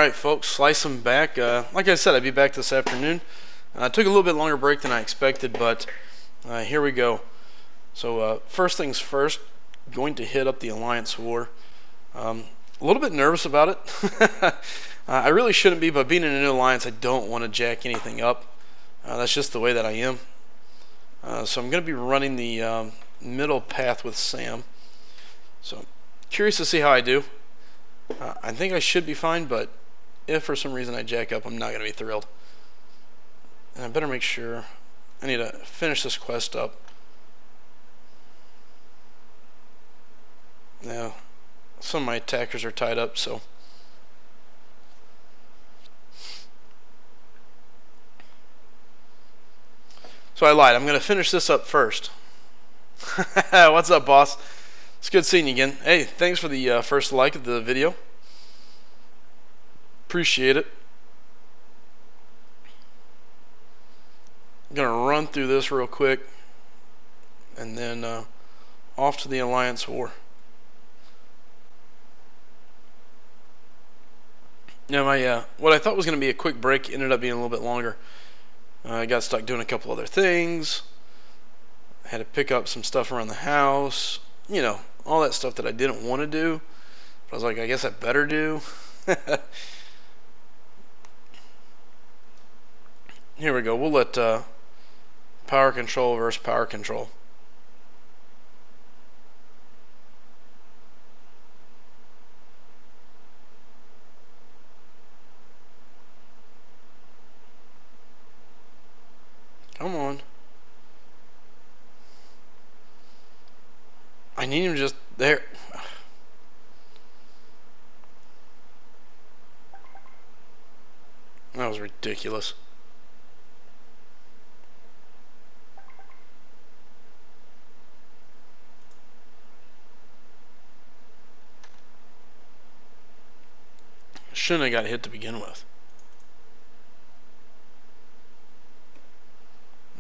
Alright folks, slice them back. Like I said, I'd be back this afternoon. Took a little bit longer break than I expected, but here we go. So first things first, going to hit up the Alliance War. A little bit nervous about it. I really shouldn't be, but being in a new alliance, I don't want to jack anything up. That's just the way that I am. So I'm going to be running the middle path with Sam. So curious to see how I do. I think I should be fine, but if for some reason I jack up, I'm not going to be thrilled. And I better make sure I need to finish this quest up. Now, some of my attackers are tied up, so I lied. I'm going to finish this up first. What's up, boss? It's good seeing you again. Hey, thanks for the first like of the video. Appreciate it. I'm going to run through this real quick and then off to the Alliance War. Now, what I thought was going to be a quick break ended up being a little bit longer. I got stuck doing a couple other things. I had to pick up some stuff around the house. You know, all that stuff that I didn't want to do. But I was like, I guess I better do. Here we go. We'll let power control versus power control. Come on. I need him just there. That was ridiculous. Shouldn't have got hit to begin with.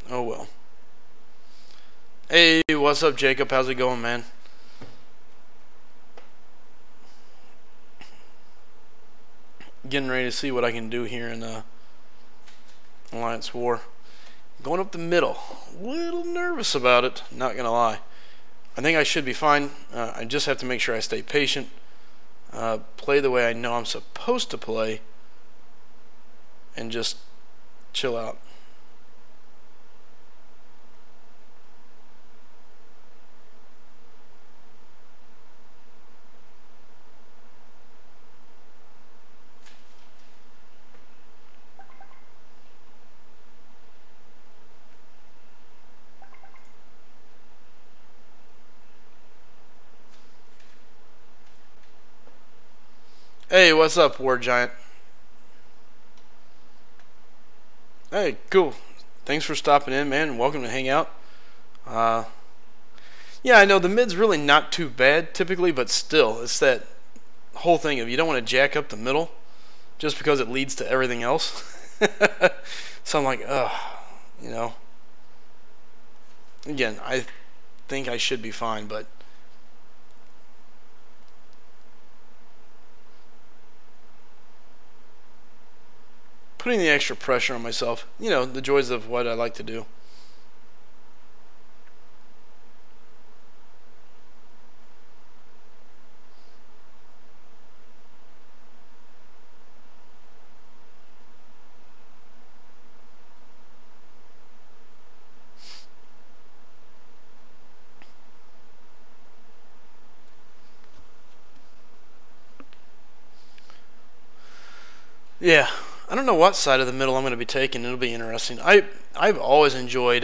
Oh well. Hey, what's up, Jacob? How's it going, man? Getting ready to see what I can do here in Alliance War. Going up the middle. A little nervous about it, not gonna lie. I think I should be fine. I just have to make sure I stay patient. Play the way I know I'm supposed to play. And just chill out. Hey, what's up, War Giant? Hey, cool. Thanks for stopping in, man. Welcome to hang out. Yeah, I know the mid's really not too bad typically, but still, it's that whole thing of you don't want to jack up the middle just because it leads to everything else. So I'm like, ugh, you know. Again, I think I should be fine, but putting the extra pressure on myself, you know, the joys of what I like to do. Yeah, I don't know what side of the middle I'm going to be taking. It'll be interesting. I've always enjoyed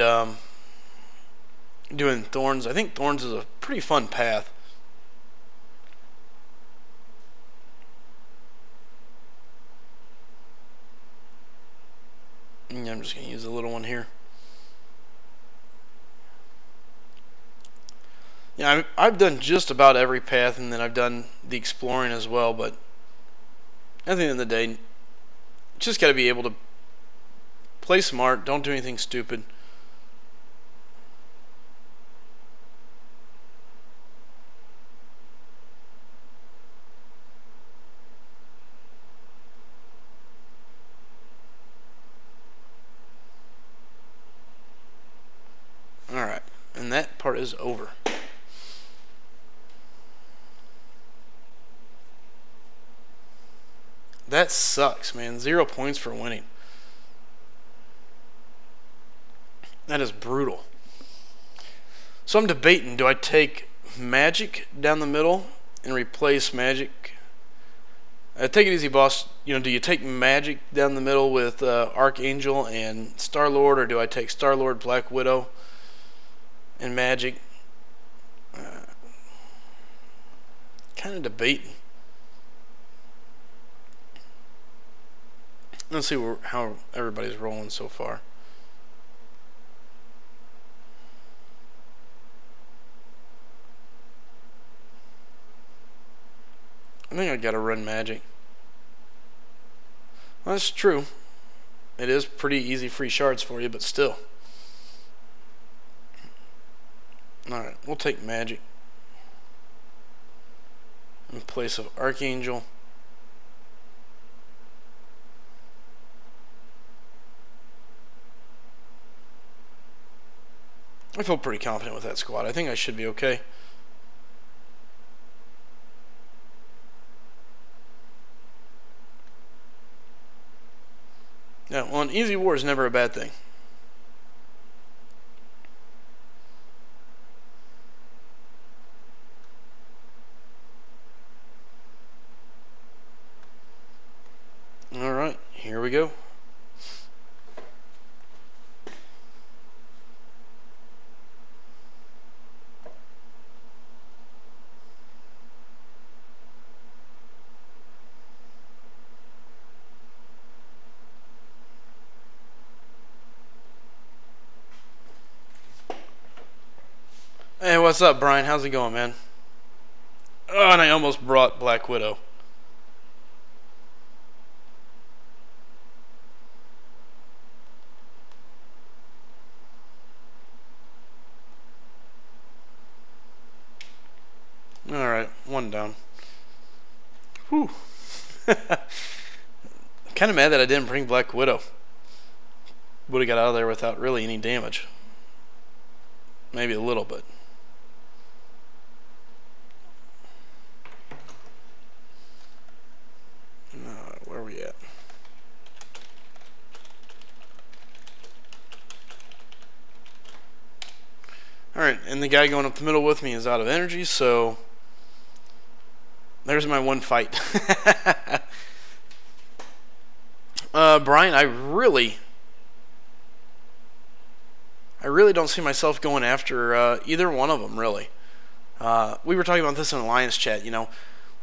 doing Thorns. I think Thorns is a pretty fun path. Yeah, I'm just going to use a little one here. Yeah, I've done just about every path, and then I've done the exploring as well, but at the end of the day, just got to be able to play smart, don't do anything stupid. war is over. That sucks, man. 0 points for winning. That is brutal. So I'm debating, do I take Magic down the middle and replace Magic? Take it easy, boss. Do you take Magic down the middle with Archangel and Star-Lord, or do I take Star-Lord, Black Widow, and Magic? Kind of debating. Let's see how everybody's rolling so far. I think I gotta run Magic. Well, that's true. It is pretty easy free shards for you, but still. Alright, we'll take Magic in place of Archangel. I feel pretty confident with that squad. I think I should be okay. Yeah, well, an easy war is never a bad thing. Alright, here we go. Hey, what's up, Brian? How's it going, man? Oh, and I almost brought Black Widow. Alright, one down. Whew. Kind of mad that I didn't bring Black Widow. Would have got out of there without really any damage. Maybe a little bit. Where are we at? Alright, and the guy going up the middle with me is out of energy, so there's my one fight. Brian, I really don't see myself going after either one of them, really. We were talking about this in Alliance chat,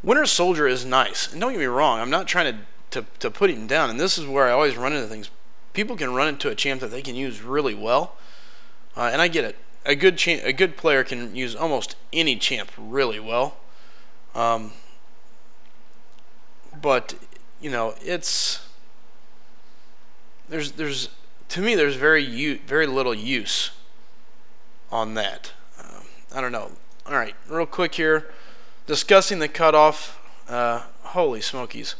Winter Soldier is nice, and don't get me wrong, I'm not trying to put him down, and this is where I always run into things. People can run into a champ that they can use really well, and I get it. A good player can use almost any champ really well, but it's there's to me there's very little use on that. I don't know. All right, real quick here, discussing the cutoff. Holy smokies!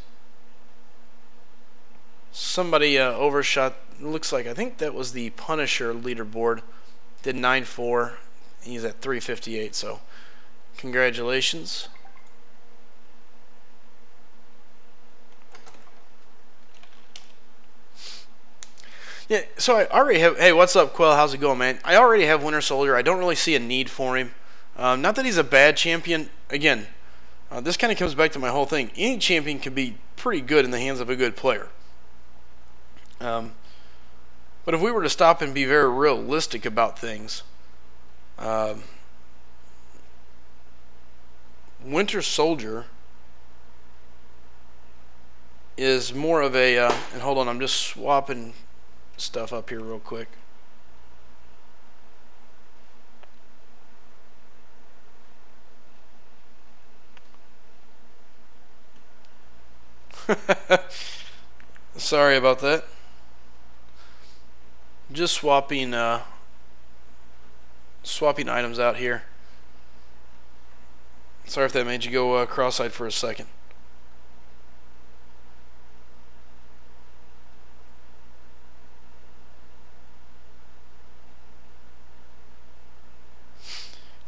Somebody overshot. Looks like I think that was the Punisher leaderboard. Did 9.4. He's at 358. So, congratulations. Yeah. So I already have. Hey, what's up, Quill? How's it going, man? I already have Winter Soldier. I don't really see a need for him. Not that he's a bad champion. Again, this kind of comes back to my whole thing. Any champion can be pretty good in the hands of a good player. But if we were to stop and be very realistic about things, Winter Soldier is more of a, and hold on, I'm just swapping stuff up here real quick. Sorry about that. Just swapping items out here. Sorry if that made you go cross-eyed for a second.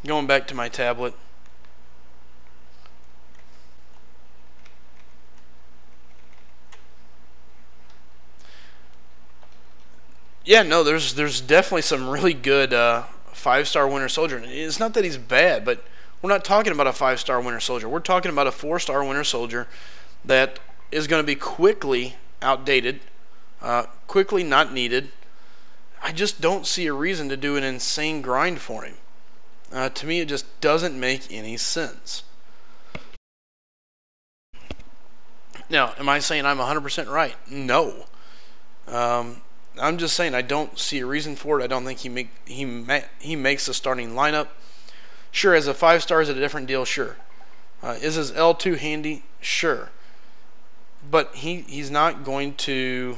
Going back to my tablet. Yeah, no, there's definitely some really good 5-star Winter Soldier. It's not that he's bad, but we're not talking about a 5-star Winter Soldier. We're talking about a 4-star Winter Soldier that is going to be quickly outdated, quickly not needed. I just don't see a reason to do an insane grind for him. To me, it just doesn't make any sense. Now, am I saying I'm 100% right? No. I'm just saying I don't see a reason for it. I don't think he makes the starting lineup. Sure, as a 5-star is a different deal. Sure, is his L2 handy? Sure, but he's not going to.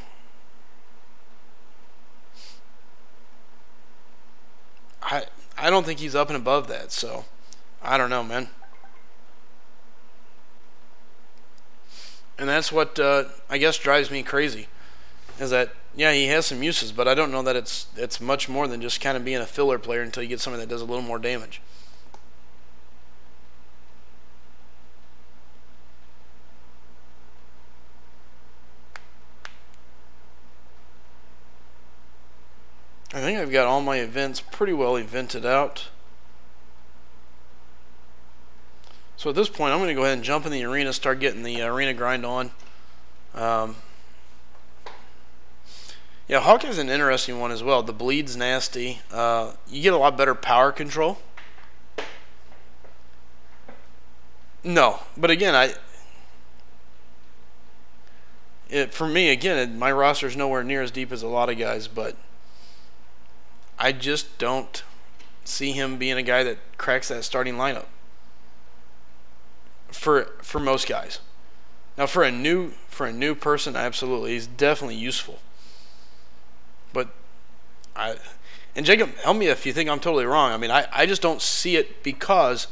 I don't think he's up and above that. So I don't know, man. And that's what I guess drives me crazy. Is that, yeah, he has some uses, but I don't know that it's much more than just kind of being a filler player until you get somebody that does a little more damage. I think I've got all my events pretty well evented out. So at this point, I'm going to go ahead and jump in the arena, start getting the arena grind on. Yeah, Hawkeye's an interesting one as well. The bleed's nasty. You get a lot better power control. No, but again, for me, again, my roster's nowhere near as deep as a lot of guys, but I just don't see him being a guy that cracks that starting lineup for most guys. Now, for a new person, absolutely, he's definitely useful. But and Jacob, help me if you think I'm totally wrong. I mean, I just don't see it because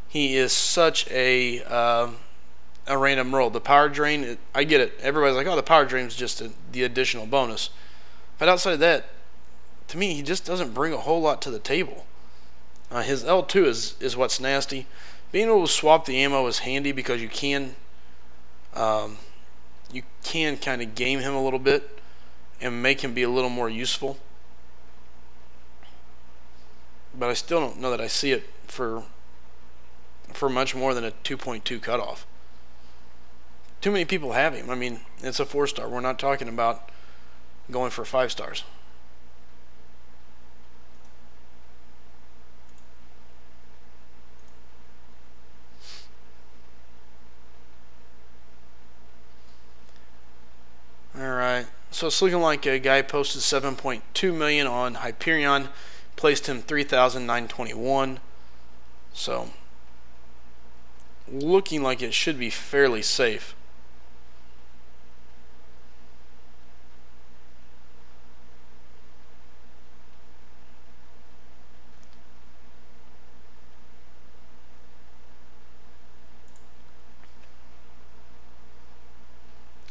he is such a random roll. The power drain, I get it. Everybody's like, oh, the power drain is just the additional bonus. But outside of that, to me, he just doesn't bring a whole lot to the table. His L2 is what's nasty. Being able to swap the ammo is handy because you can kind of game him a little bit and make him be a little more useful. But I still don't know that I see it for much more than a 2.2 cutoff. Too many people have him. I mean, it's a 4-star. We're not talking about going for 5 stars. Alright, so it's looking like a guy posted 7.2 million on Hyperion, placed him 3,921. So, looking like it should be fairly safe.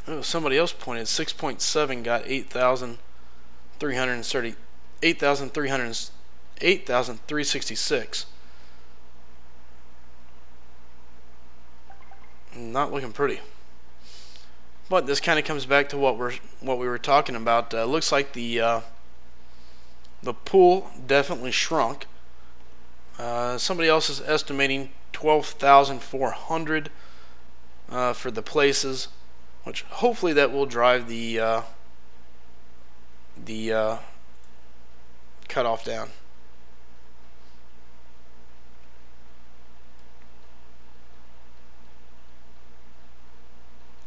Oh, somebody else pointed 6.7 got 8,366. Not looking pretty. But this kind of comes back to what we were talking about. Looks like the pool definitely shrunk. Somebody else is estimating 12,400 for the places, which hopefully that will drive the cutoff down.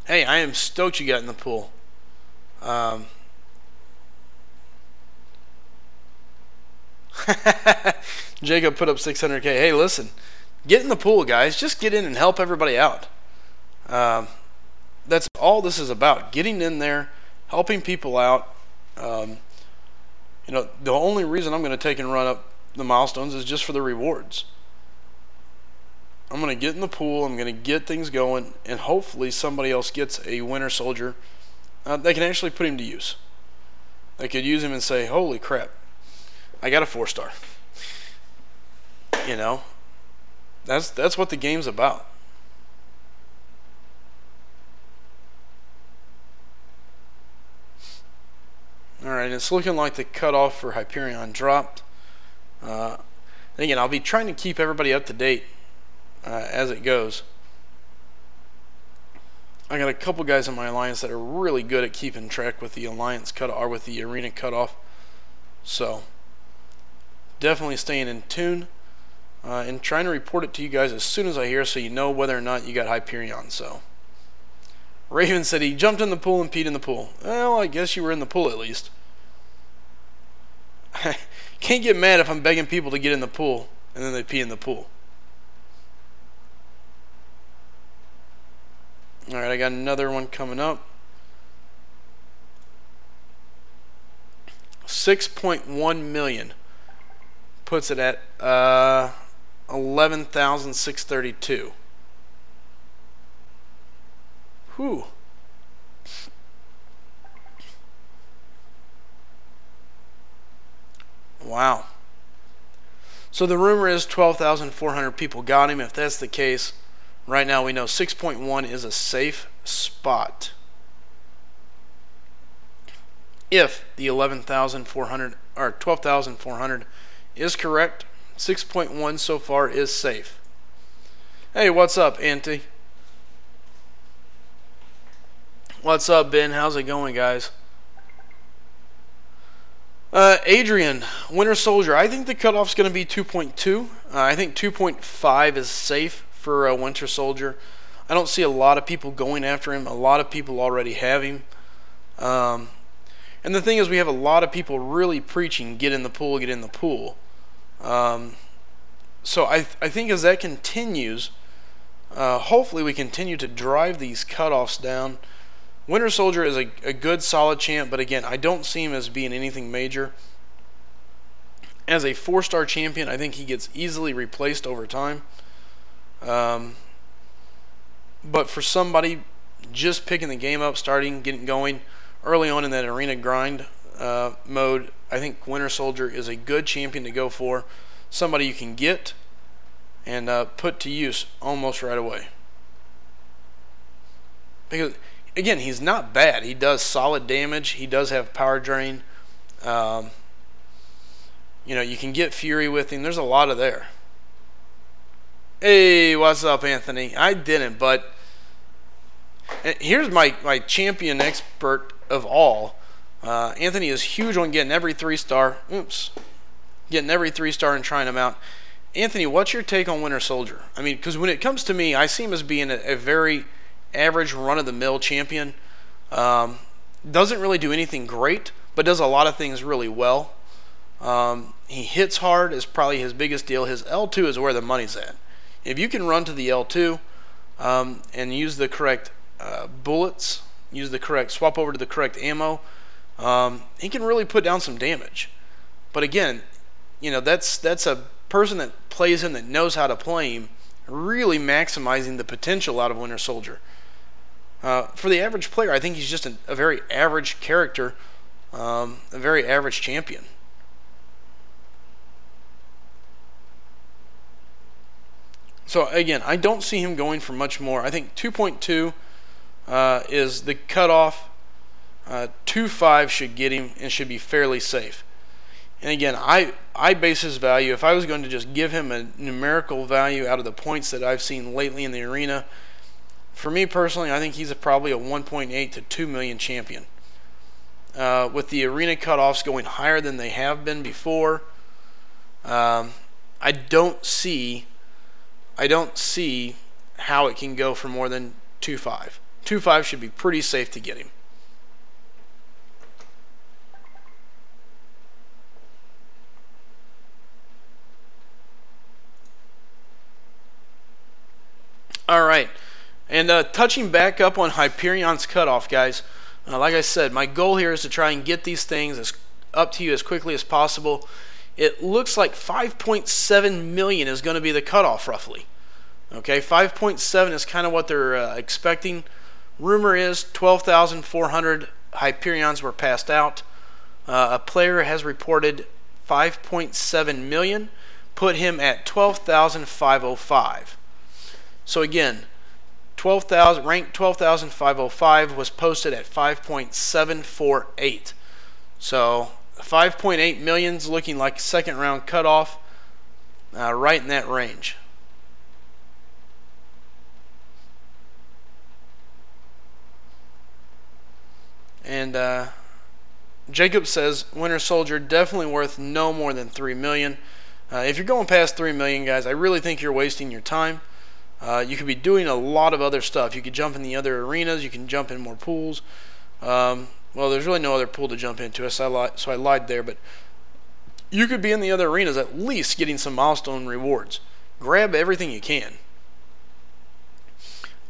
Hey, I am stoked you got in the pool. Jacob put up 600K. Hey, listen, get in the pool, guys. Just get in and help everybody out. That's all this is about. Getting in there, helping people out. The only reason I'm going to take and run up the milestones is just for the rewards. I'm going to get in the pool. I'm going to get things going, and hopefully somebody else gets a Winter Soldier that can actually put him to use. They could use him and say, holy crap, I got a 4-star. You know, that's what the game's about. Alright, it's looking like the cutoff for Hyperion dropped. Again, I'll be trying to keep everybody up to date as it goes. I got a couple guys in my alliance that are really good at keeping track with the alliance cutoff or with the arena cutoff. So definitely staying in tune and trying to report it to you guys as soon as I hear, so you know whether or not you got Hyperion. So Raven said he jumped in the pool and peed in the pool. Well, I guess you were in the pool at least. Can't get mad if I'm begging people to get in the pool and then they pee in the pool. Alright, I got another one coming up. 6.1 million puts it at 11,632. Whew. Wow. So the rumor is 12,400 people got him. If that's the case, right now we know 6.1 is a safe spot. If the 11,400 or 12,400 is correct, 6.1 so far is safe. Hey, what's up, Auntie? What's up, Ben? How's it going, guys? Adrian, Winter Soldier. I think the cutoff's going to be 2.2. I think 2.5 is safe for Winter Soldier. I don't see a lot of people going after him. A lot of people already have him. And the thing is, we have a lot of people really preaching, get in the pool, get in the pool. So I think as that continues, hopefully we continue to drive these cutoffs down. Winter Soldier is a good, solid champ, but again, I don't see him as being anything major. As a 4-star champion, I think he gets easily replaced over time. But for somebody just picking the game up, starting, getting going early on in that arena grind mode, I think Winter Soldier is a good champion to go for. Somebody you can get and put to use almost right away. Because again, he's not bad. He does solid damage. He does have power drain. You know, you can get Fury with him. There's a lot of there. Hey, what's up, Anthony? I didn't, but here's my champion expert of all. Anthony is huge on getting every 3-star. Oops. Getting every 3-star and trying them out. Anthony, what's your take on Winter Soldier? I mean, because when it comes to me, I see him as being a very average run-of-the-mill champion. Doesn't really do anything great, but does a lot of things really well. He hits hard is probably his biggest deal. His L2 is where the money's at. If you can run to the L2 and use the correct bullets, swap over to the correct ammo, he can really put down some damage. But again, you know, that's a person that plays him, that knows how to play him, really maximizing the potential out of Winter Soldier. For the average player, I think he's just a very average character, a very average champion. So again, I don't see him going for much more. I think 2.2 is the cutoff. 2.5 should get him and should be fairly safe. And again, I base his value, if I was going to just give him a numerical value out of the points that I've seen lately in the arena, for me personally, I think he's probably a 1.8 to 2 million champion. With the arena cutoffs going higher than they have been before, I don't see how it can go for more than 2.5. 2.5 should be pretty safe to get him. All right, and touching back up on Hyperion's cutoff, guys. Like I said, my goal here is to try and get these things up to you as quickly as possible. It looks like 5.7 million is going to be the cutoff, roughly. Okay, 5.7 is kind of what they're expecting. Rumor is 12,400 Hyperions were passed out. A player has reported 5.7 million. put him at 12,505. So again, 12,000 ranked 12,505 was posted at 5.748. So 5.8 million's looking like second round cutoff, right in that range. And Jacob says Winter Soldier definitely worth no more than 3 million. If you're going past 3 million, guys, I really think you're wasting your time. You could be doing a lot of other stuff. You could jump in the other arenas. You can jump in more pools. Well, there's really no other pool to jump into, so I lied there. But you could be in the other arenas at least getting some milestone rewards. Grab everything you can.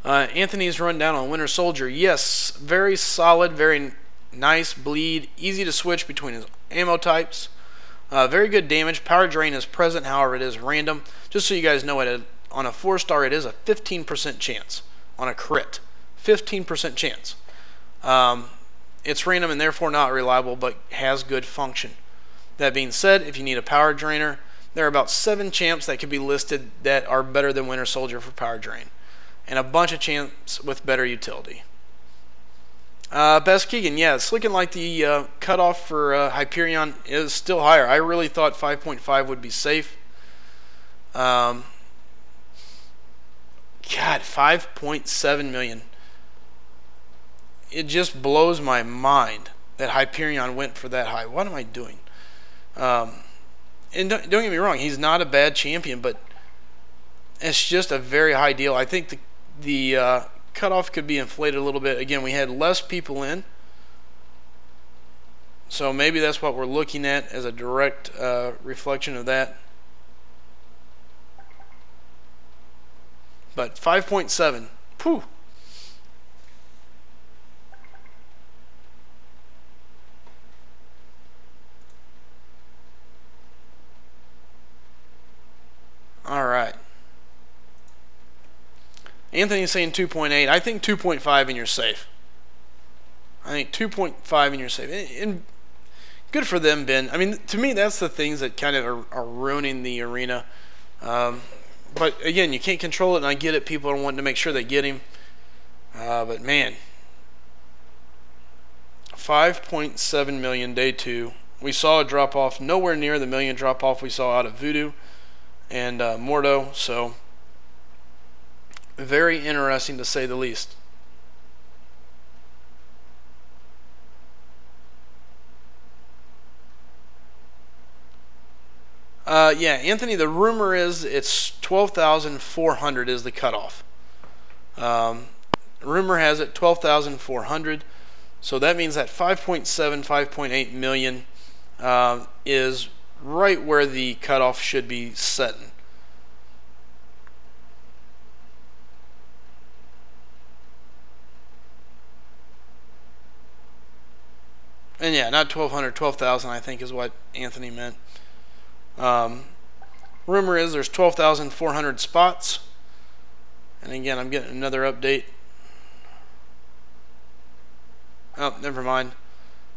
Anthony's run down on Winter Soldier. Yes, very solid, very nice bleed. Easy to switch between his ammo types. Very good damage. Power drain is present, however, it is random. Just so you guys know, on a 4-star, it is a 15% chance on a crit. 15% chance. It's random and therefore not reliable, but has good function. That being said, if you need a power drainer, there are about 7 champs that could be listed that are better than Winter Soldier for power drain, and a bunch of champs with better utility. Best Keegan, yeah, it's looking like the cutoff for Hyperion is still higher. I really thought 5.5 would be safe. God, 5.7 million. It just blows my mind that Hyperion went for that high. What am I doing? And don't get me wrong, he's not a bad champion, but it's just a very high deal. I think the cutoff could be inflated a little bit. Again, we had less people in, so maybe that's what we're looking at as a direct reflection of that. But 5.7, whew. All right. Anthony's saying 2.8. I think 2.5 and you're safe. I think 2.5 and you're safe. And good for them, Ben. I mean, to me, that's the things that kind of are ruining the arena. But again, you can't control it, and I get it. People are wanting to make sure they get him. But man, 5.7 million day 2. We saw a drop off, nowhere near the million drop off we saw out of Voodoo and Mordo. So very interesting to say the least. Yeah, Anthony, the rumor is it's 12,400 is the cutoff. Rumor has it 12,400. So that means that 5.7, 5.8 million is right where the cutoff should be setting. And yeah, not 1,200, 12,000 I think is what Anthony meant. Rumor is there's 12,400 spots. And again, I'm getting another update. Oh, never mind.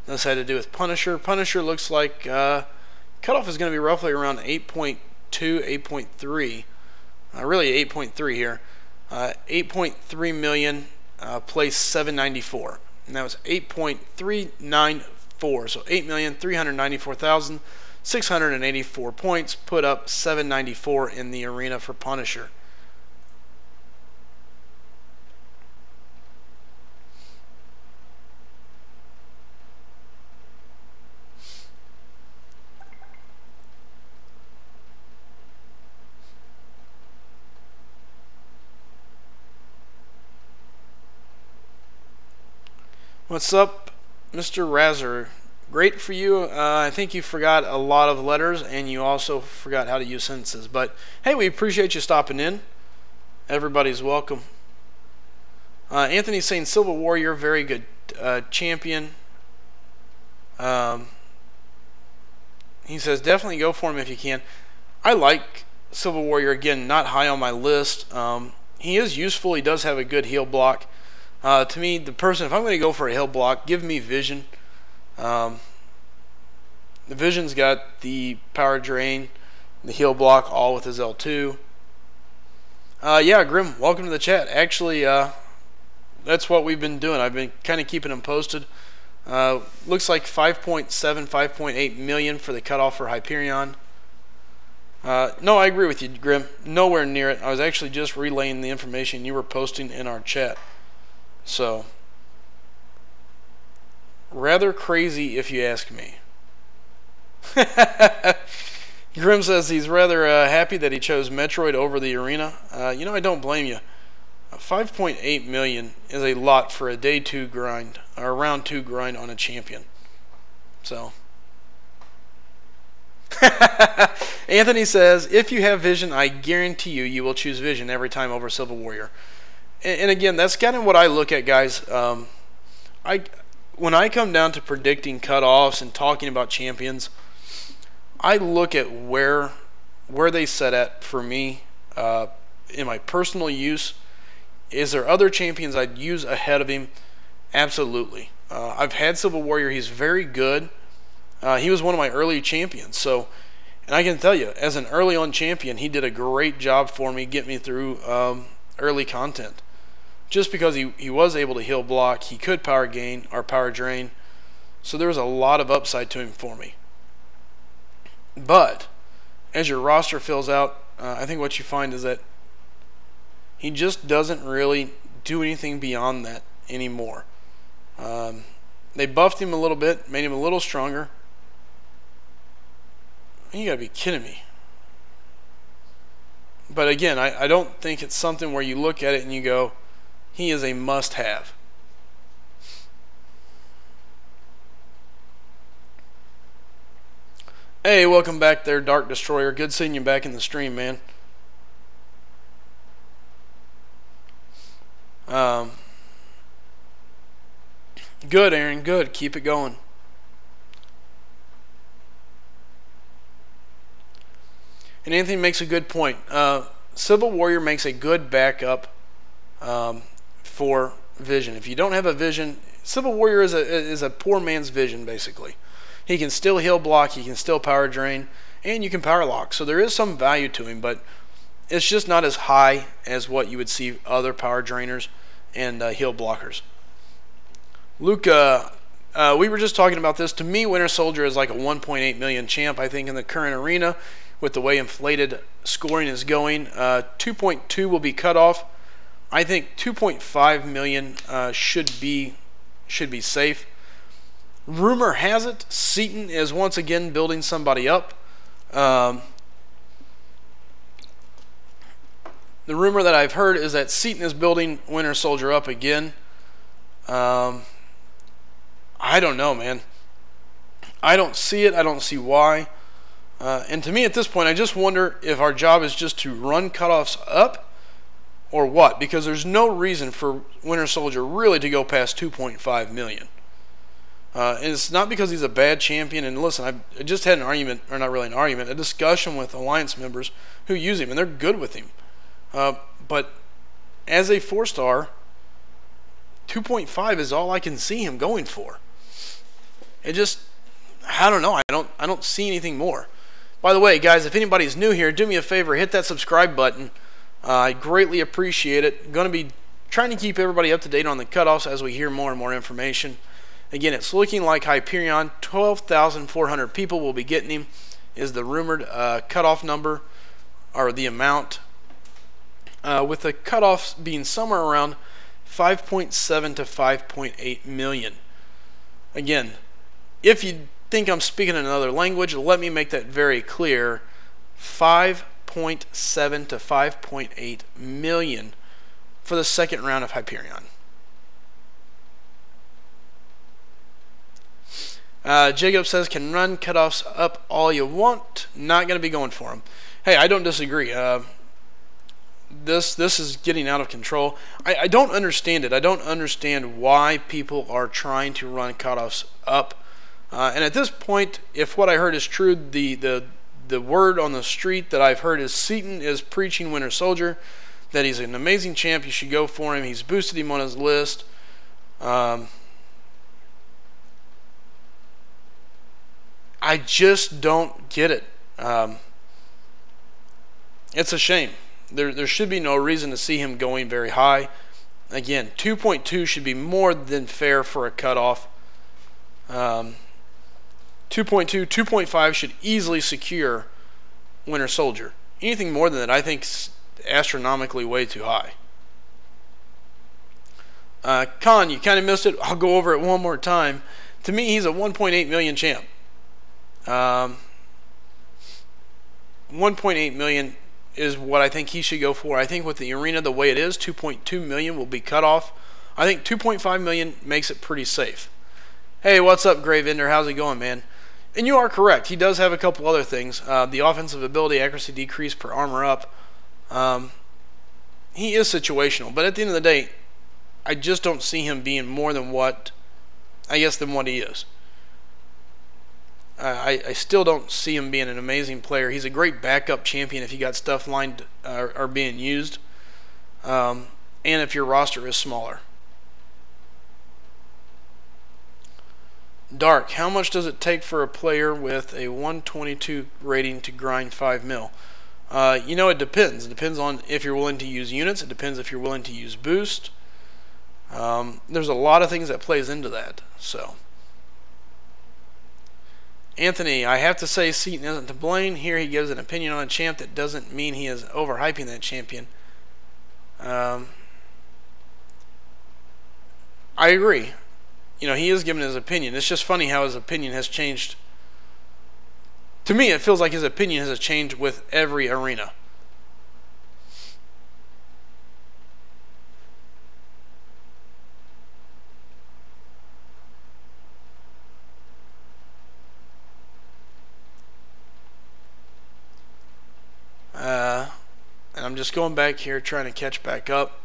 This had to do with Punisher. Punisher looks like cutoff is going to be roughly around 8.2, 8.3. Really 8.3 here. 8.3 million, place 794. And that was 8.394. So 8,394,684 points put up 794 in the arena for Punisher. What's up, Mr. Razzer? Great for you. I think you forgot a lot of letters, and you also forgot how to use sentences. But hey, we appreciate you stopping in. Everybody's welcome. Anthony's saying Silver Warrior, very good champion. He says definitely go for him if you can. I like Silver Warrior, again, not high on my list. He is useful. He does have a good heal block. To me, the person, if I'm going to go for a heal block, give me Vision. The Vision's got the power drain, the heel block, all with his L2. Yeah, Grim, welcome to the chat. Actually, that's what we've been doing. I've been kind of keeping them posted. Looks like 5.7, 5.8 million for the cutoff for Hyperion. No, I agree with you, Grim. Nowhere near it. I was actually just relaying the information you were posting in our chat. So, rather crazy if you ask me. Grim says he's rather happy that he chose Metroid over the Arena. You know, I don't blame you. 5.8 million is a lot for a day 2 grind, or round 2 grind on a champion. So, Anthony says, if you have Vision, I guarantee you will choose Vision every time over Civil Warrior. And again, that's kind of what I look at, guys. When I come down to predicting cutoffs and talking about champions, I look at where they set at for me in my personal use. Is there other champions I'd use ahead of him? Absolutely. I've had Civil Warrior. He's very good. He was one of my early champions. So, and I can tell you, as an early on champion, he did a great job for me, get me through early content. Just because he was able to heal block, he could power gain or power drain. So there was a lot of upside to him for me. But as your roster fills out, I think what you find is that he just doesn't really do anything beyond that anymore. They buffed him a little bit, made him a little stronger. You gotta be kidding me. But again, I don't think it's something where you look at it and you go, he is a must-have. Hey, welcome back there, Dark Destroyer. Good seeing you back in the stream, man. Good, Aaron. Good. Keep it going. And Anthony makes a good point. Civil Warrior makes a good backup for Vision. If you don't have a Vision, Civil Warrior is a poor man's Vision, basically. He can still heal block, he can still power drain, and you can power lock. So there is some value to him, but it's just not as high as what you would see other power drainers and heal blockers. Luke, we were just talking about this. To me, Winter Soldier is like a 1.8 million champ, I think, in the current arena with the way inflated scoring is going. 2.2 will be cut off. I think 2.5 million should be safe. Rumor has it Seaton is once again building somebody up. The rumor that I've heard is that Seaton is building Winter Soldier up again. I don't know, man. I don't see it. I don't see why. And to me at this point, I just wonder if our job is just to run cutoffs up or what, because there's no reason for Winter Soldier really to go past 2.5 million. And it's not because he's a bad champion. And listen, I just had an argument, or not really an argument, a discussion with Alliance members who use him, and they're good with him. But as a 4-star, 2.5 is all I can see him going for. It just, I don't know. I don't see anything more. By the way, guys, if anybody's new here, do me a favor, hit that subscribe button. I greatly appreciate it. Going to be trying to keep everybody up to date on the cutoffs as we hear more and more information. Again, it's looking like Hyperion, 12,400 people will be getting him, is the rumored cutoff number, or the amount, with the cutoffs being somewhere around 5.7 to 5.8 million. Again, if you think I'm speaking another language, let me make that very clear. 5.7 to 5.8 million for the second round of Hyperion. Jacob says, can run cutoffs up all you want. Not going to be going for them. Hey, I don't disagree. This is getting out of control. I don't understand it. I don't understand why people are trying to run cutoffs up. And at this point, if what I heard is true, the word on the street that I've heard is Seaton is preaching Winter Soldier, that he's an amazing champ. You should go for him. He's boosted him on his list. I just don't get it. It's a shame. There should be no reason to see him going very high. Again, 2.2 should be more than fair for a cutoff. 2.2, 2.5 should easily secure Winter Soldier. Anything more than that, I think, is astronomically way too high. Con, you kind of missed it. I'll go over it one more time. To me, he's a 1.8 million champ. 1.8 million is what I think he should go for. I think with the arena the way it is, 2.2 million will be cut off. I think 2.5 million makes it pretty safe. Hey, what's up, Grave Ender? How's it going, man? And you are correct. He does have a couple other things. The offensive ability, accuracy decrease per armor up. He is situational, but at the end of the day, I just don't see him being more than what, than what he is. I still don't see him being an amazing player. He's a great backup champion if you got stuff lined or being used, and if your roster is smaller. Dark, how much does it take for a player with a 122 rating to grind 5 mil? It depends. It depends on if you're willing to use units. It depends if you're willing to use boost. There's a lot of things that plays into that. So, Anthony, I have to say Seaton isn't to blame. Here he gives an opinion on a champ that doesn't mean he is overhyping that champion. I agree. He is giving his opinion. It's just funny how his opinion has changed. To me, it feels like his opinion has changed with every arena. And I'm just going back here trying to catch back up.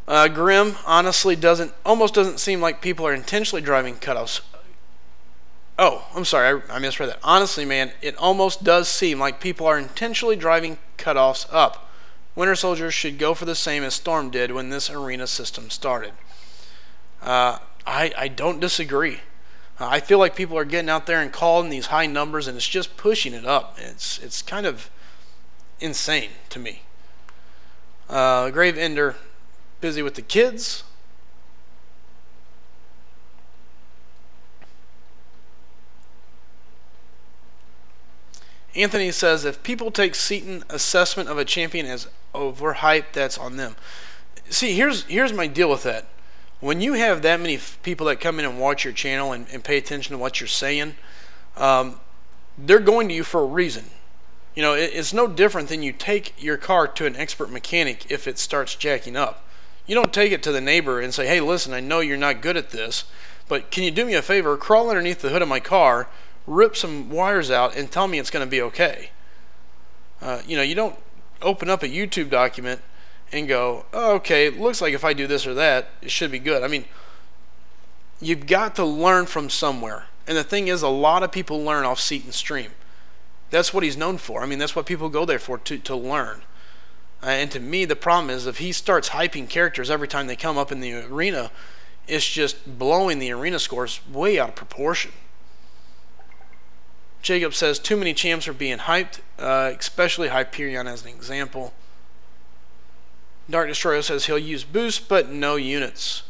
Grim honestly almost doesn't seem like people are intentionally driving cutoffs. Oh, I'm sorry, I misread that. Honestly, man, it almost does seem like people are intentionally driving cutoffs up. Winter Soldiers should go for the same as Storm did when this arena system started. I don't disagree. I feel like people are getting out there and calling these high numbers, and it's just pushing it up. It's kind of insane to me. Grave Ender, busy with the kids. Anthony says, if people take Seaton assessment of a champion as overhyped, that's on them. See, here's my deal with that. When you have that many people that come in and watch your channel and pay attention to what you're saying, they're going to you for a reason. It's no different than you take your car to an expert mechanic if it starts jacking up. You don't take it to the neighbor and say, hey, listen, I know you're not good at this, but can you do me a favor? Crawl underneath the hood of my car, rip some wires out, and tell me it's going to be okay. You don't open up a YouTube document and go, oh, okay, it looks like if I do this or that, it should be good. I mean, you've got to learn from somewhere. And the thing is, a lot of people learn off Seaton's stream. That's what he's known for. I mean, that's what people go there for, to learn. And to me, the problem is if he starts hyping characters every time they come up in the arena, it's just blowing the arena scores way out of proportion. Jacob says, too many champs are being hyped, especially Hyperion as an example. Dark Destroyer says he'll use boost, but no units.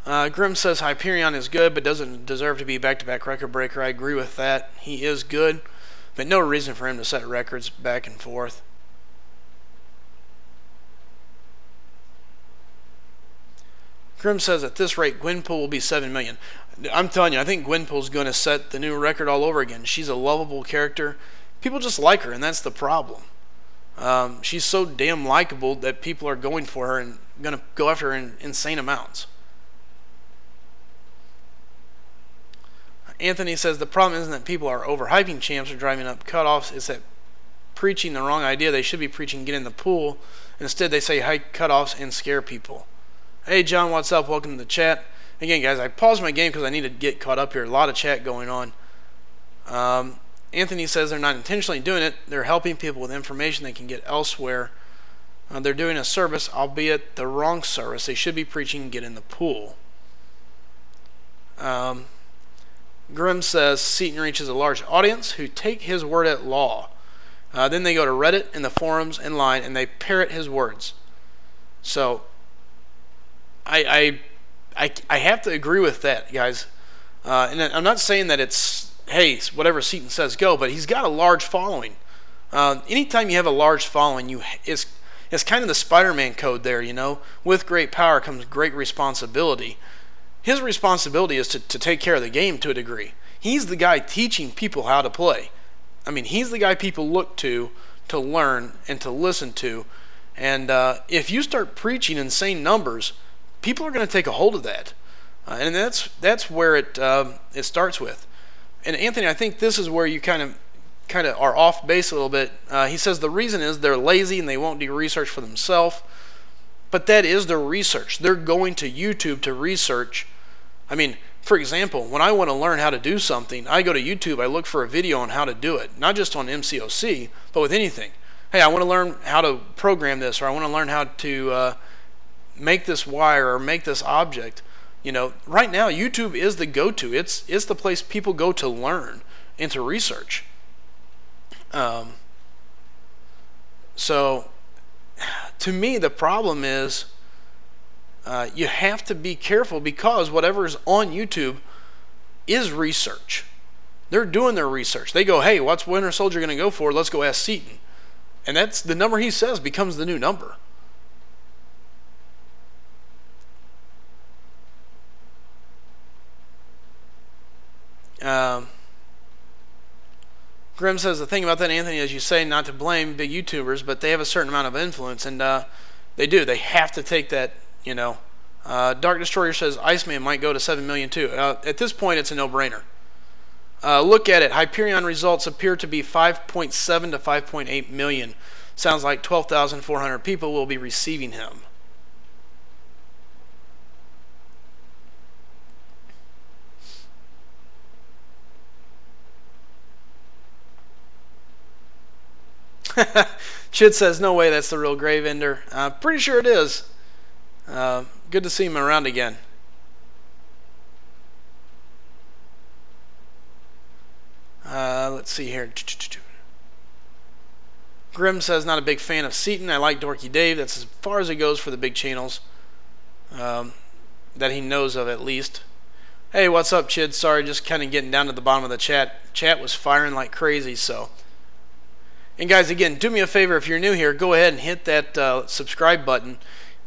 Grim says Hyperion is good, but doesn't deserve to be back-to-back record breaker. I agree with that. He is good, but no reason for him to set records back and forth. Grim says at this rate, Gwenpool will be 7 million. I'm telling you, I think Gwenpool's going to set the new record all over again. She's a lovable character. People just like her, and that's the problem. She's so damn likable that people are going for her and going to go after her in insane amounts. Anthony says the problem isn't that people are overhyping champs or driving up cutoffs. It's that preaching the wrong idea. They should be preaching get in the pool. Instead, they say hike cutoffs and scare people. Hey, John, what's up? Welcome to the chat. Again, guys, I paused my game because I need to get caught up here. A lot of chat going on. Anthony says they're not intentionally doing it. They're helping people with information they can get elsewhere. They're doing a service, albeit the wrong service. They should be preaching get in the pool. Grimm says Seaton reaches a large audience who take his word at law. Then they go to Reddit and the forums and line and they parrot his words. So I have to agree with that, guys. And I'm not saying that it's, hey, whatever Seaton says, go, but he's got a large following. Anytime you have a large following, it's kind of the Spider-Man code there, you know. With great power comes great responsibility. His responsibility is to take care of the game to a degree. He's the guy teaching people how to play. I mean, he's the guy people look to learn and to listen to. And if you start preaching insane numbers, people are going to take a hold of that. And that's where it starts with. And Anthony, I think this is where you kind of are off base a little bit. He says the reason is they're lazy and they won't do research for themselves. But that is their research. They're going to YouTube to research. I mean, for example, when I want to learn how to do something, I go to YouTube, I look for a video on how to do it. Not just on MCOC, but with anything. Hey, I want to learn how to program this, or I want to learn how to make this wire or make this object. You know, right now YouTube is the go-to. It's the place people go to learn and to research. So to me, the problem is you have to be careful, because whatever's on YouTube is research. They're doing their research. They go, hey, what's Winter Soldier going to go for? Let's go ask Seaton. And that's the number he says becomes the new number. Grimm says the thing about that, Anthony, as you say, not to blame big YouTubers, but they have a certain amount of influence, and they do. They have to take that, you know. Dark Destroyer says Iceman might go to 7 million too. At this point, it's a no-brainer. Look at it. Hyperion results appear to be 5.7 to 5.8 million. Sounds like 12,400 people will be receiving him. Chid says, no way, that's the real Gravender. Pretty sure it is. Good to see him around again. Let's see here. Grimm says, not a big fan of Seaton. I like Dorky Dave. That's as far as it goes for the big channels that he knows of, at least. Hey, what's up, Chid? Sorry, just kind of getting down to the bottom of the chat. Chat was firing like crazy, so. And guys, again, do me a favor. If you're new here, go ahead and hit that subscribe button.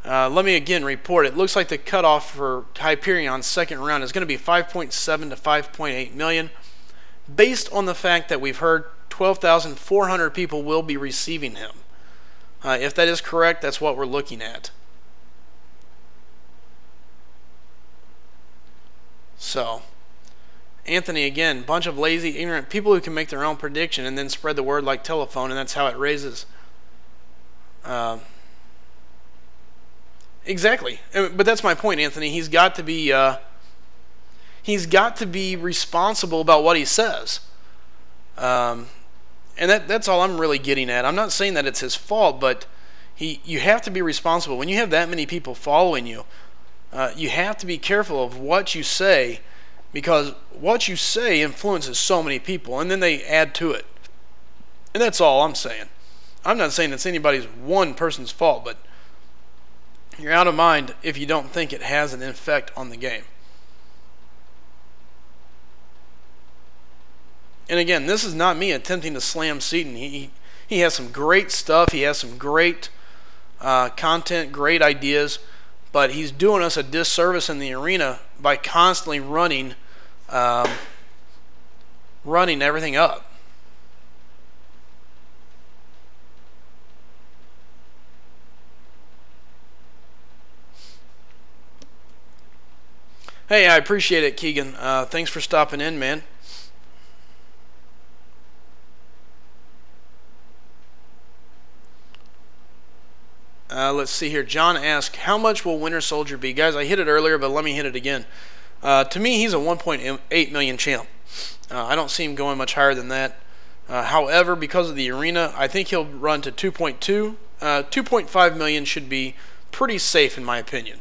Let me again report. It looks like the cutoff for Hyperion's second round is going to be 5.7 to 5.8 million. Based on the fact that we've heard 12,400 people will be receiving him. If that is correct, that's what we're looking at. So, Anthony, again, bunch of lazy, ignorant people who can make their own prediction and then spread the word like telephone, and that's how it raises. Exactly. But that's my point, Anthony. He's got to be responsible about what he says. And that's all I'm really getting at. I'm not saying that it's his fault, but you have to be responsible. When you have that many people following you, you have to be careful of what you say, because what you say influences so many people, and then they add to it. And that's all I'm saying. I'm not saying it's anybody's one person's fault, but you're out of mind if you don't think it has an effect on the game. And again, this is not me attempting to slam Seaton. He has some great stuff. He has some great content, great ideas, but he's doing us a disservice in the arena by constantly running everything up. Hey, I appreciate it, Keegan. Thanks for stopping in, man. Let's see here. John asked, how much will Winter Soldier be? Guys, I hit it earlier, but let me hit it again. To me, he's a 1.8 million champ. I don't see him going much higher than that. However, because of the arena, I think he'll run to 2.2. 2.5 million should be pretty safe, in my opinion.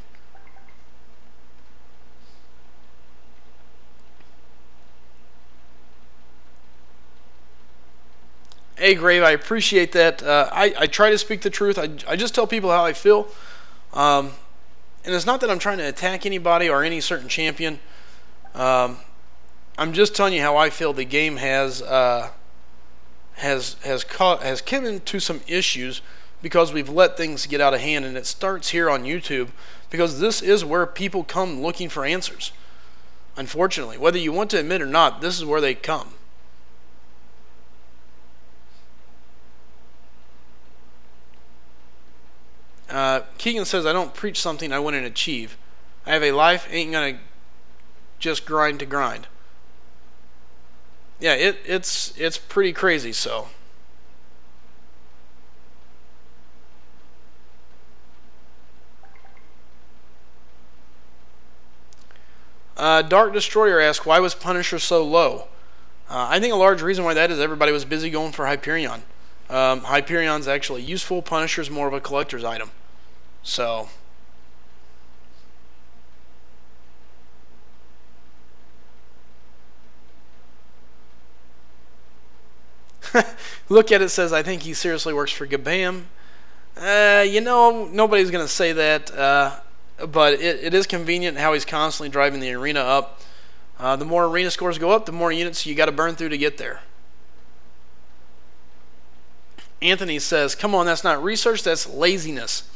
Hey, Grave, I appreciate that. I try to speak the truth. I just tell people how I feel. And it's not that I'm trying to attack anybody or any certain champion. I'm just telling you how I feel the game has come into some issues because we've let things get out of hand, and it starts here on YouTube because this is where people come looking for answers. Unfortunately, whether you want to admit or not, this is where they come. Keegan says, I don't preach something I wouldn't achieve. I have a life, ain't gonna just grind to grind. Yeah, it's pretty crazy, so. Dark Destroyer asks, why was Punisher so low? I think a large reason why that is everybody was busy going for Hyperion. Hyperion's actually useful. Punisher's more of a collector's item. So, look at it, says, I think he seriously works for Kabam. You know, nobody's going to say that, but it is convenient how he's constantly driving the arena up. The more arena scores go up, the more units you got to burn through to get there. Anthony says, come on, that's not research, that's laziness.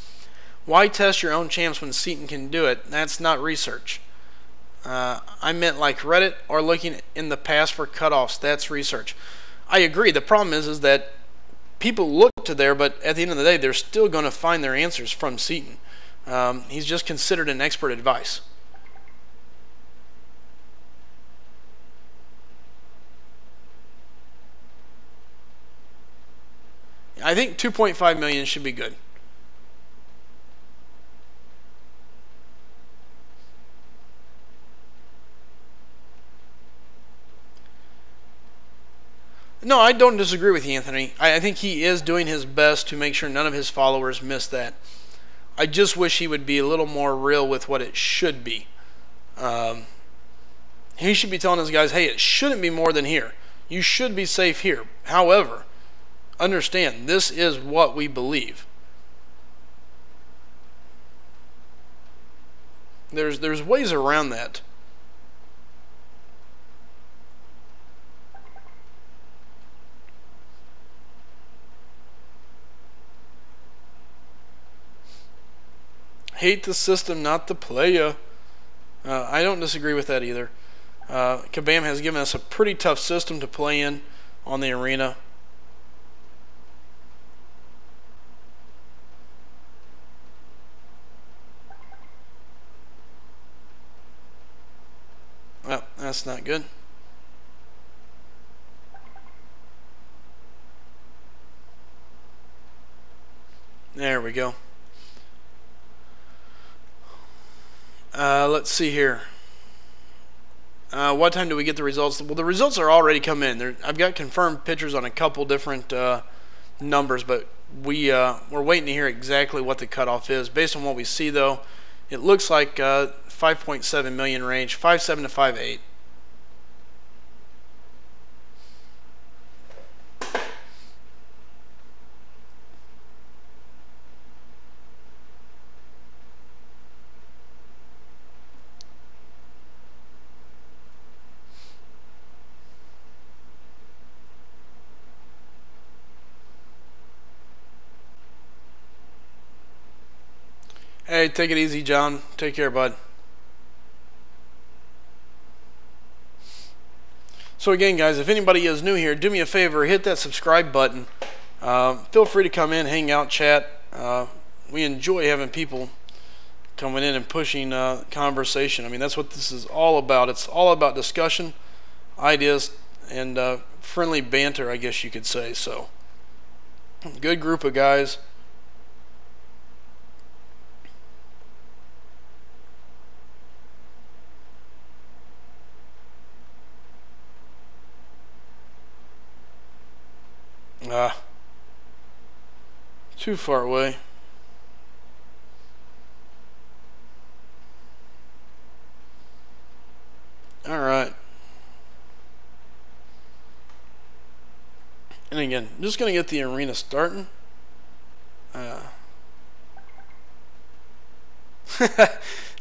Why test your own champs when Seaton can do it? That's not research. I meant like Reddit or looking in the past for cutoffs. That's research. I agree. The problem is that people look to there, but at the end of the day, they're still going to find their answers from Seaton. He's just considered an expert advice. I think 2.5 million should be good. No, I don't disagree with you, Anthony. I think he is doing his best to make sure none of his followers miss that. I just wish he would be a little more real with what it should be. He should be telling his guys, hey, it shouldn't be more than here. You should be safe here. However, understand, this is what we believe. There's ways around that. Hate the system, not the player. I don't disagree with that either. Kabam has given us a pretty tough system to play in on the arena. Well, that's not good. There we go. Let's see here. What time do we get the results? Well, the results are already come in. I've got confirmed pictures on a couple different numbers, but we're waiting to hear exactly what the cutoff is. Based on what we see, though, it looks like 5.7 million range, 5.7 to 5.8. Hey, take it easy, John. Take care, bud. So again, guys, if anybody is new here, do me a favor, hit that subscribe button. Feel free to come in, hang out, chat. We enjoy having people coming in and pushing conversation. I mean, that's what this is all about. It's all about discussion, ideas, and friendly banter, I guess you could say. So, good group of guys. Too far away. Alright. And And again, I'm just going to get the arena starting.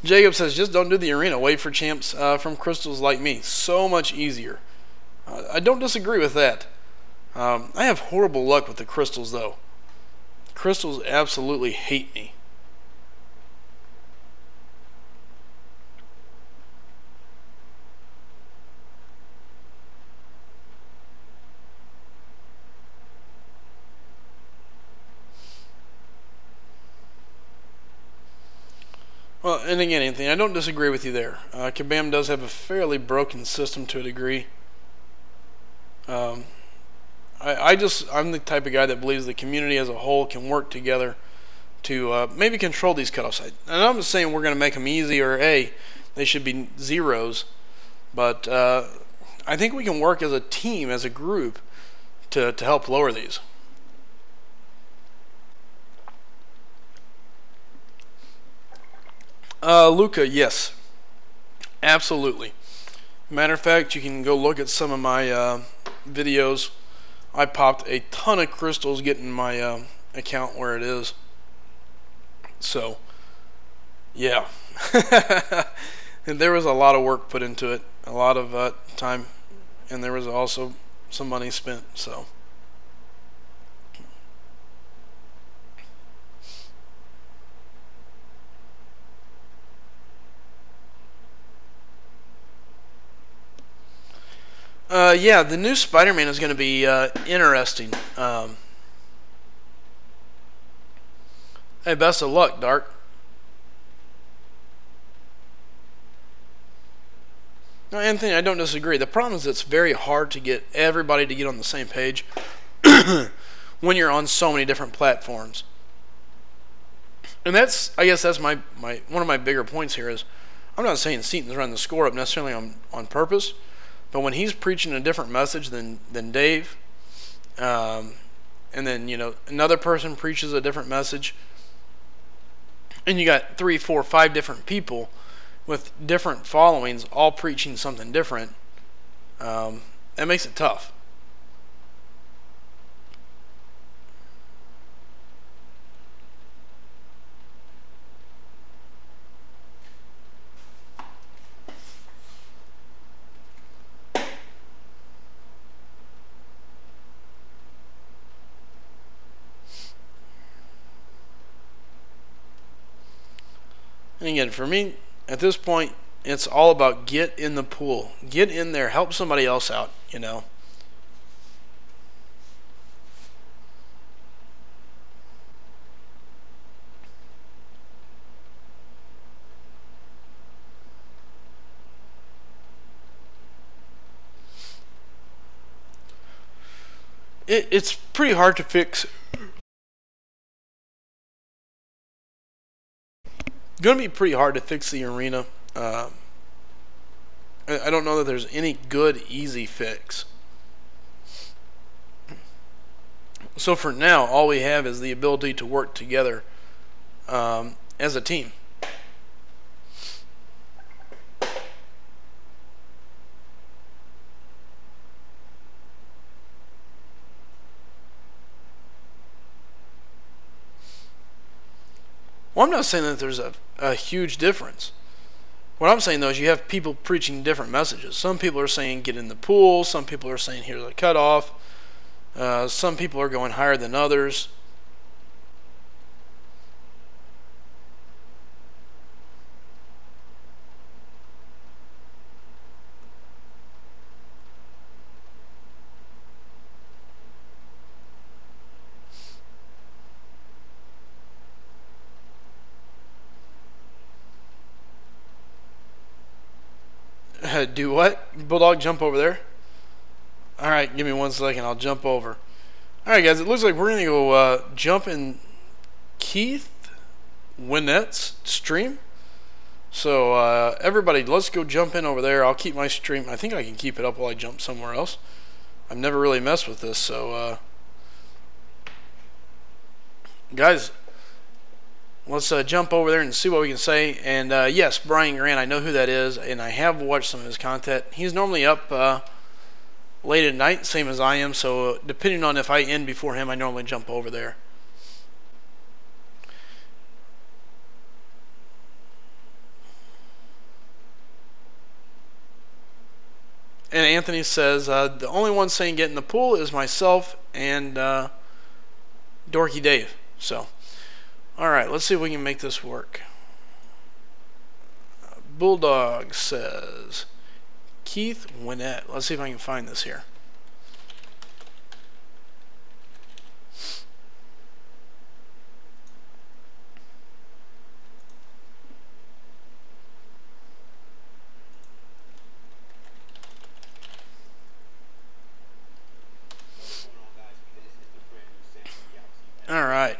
Jacob says, just don't do the arena. Wait for champs from crystals like me. So much easier. I don't disagree with that. I have horrible luck with the crystals, though. Crystals absolutely hate me. Well, and again, Anthony, I don't disagree with you there. Kabam does have a fairly broken system to a degree. I'm the type of guy that believes the community as a whole can work together to maybe control these cutoffs. And I'm not saying we're going to make them easy or, hey, they should be zeros. But I think we can work as a team, as a group, to help lower these. Luca, yes. Absolutely. Matter of fact, you can go look at some of my videos. I popped a ton of crystals getting my account where it is. So, yeah. And there was a lot of work put into it. A lot of time. And there was also some money spent. So. Yeah, the new Spider-Man is going to be interesting. Hey, best of luck, Dark. No, Anthony, I don't disagree. The problem is it's very hard to get everybody to get on the same page when you're on so many different platforms. And I guess that's my one of my bigger points here is I'm not saying Seaton's running the score up necessarily on purpose. But when he's preaching a different message than Dave, and then, you know, another person preaches a different message, and you got 3, 4, 5 different people with different followings all preaching something different, that makes it tough. And again, for me, at this point, it's all about get in the pool. Get in there. Help somebody else out, you know. It's pretty hard to fix. Going to be pretty hard to fix the arena. I don't know that there's any good, easy fix. So for now, all we have is the ability to work together as a team. Well, I'm not saying that there's a huge difference. What I'm saying, though, is you have people preaching different messages. Some people are saying get in the pool. Some people are saying here's the cutoff. Some people are going higher than others. Do what? Bulldog, jump over there. Alright, give me 1 second. I'll jump over. Alright, guys. It looks like we're going to go jump in Keith Winnett's stream. So, everybody, let's go jump in over there. I'll keep my stream. I think I can keep it up while I jump somewhere else. I've never really messed with this, so, guys, let's jump over there and see what we can say. And yes, Brian Grant, I know who that is, and I have watched some of his content. He's normally up late at night, same as I am, so depending on if I end before him, I normally jump over there. And Anthony says, the only one saying get in the pool is myself and Dorky Dave. So, alright, let's see if we can make this work. Bulldog says, Keith Winnett. Let's see if I can find this here. Alright.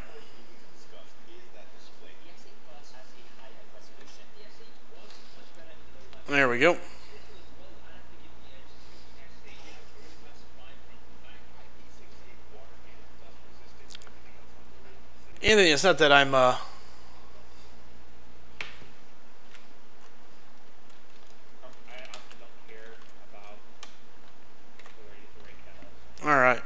There we go. Anthony, it's not that I'm alright.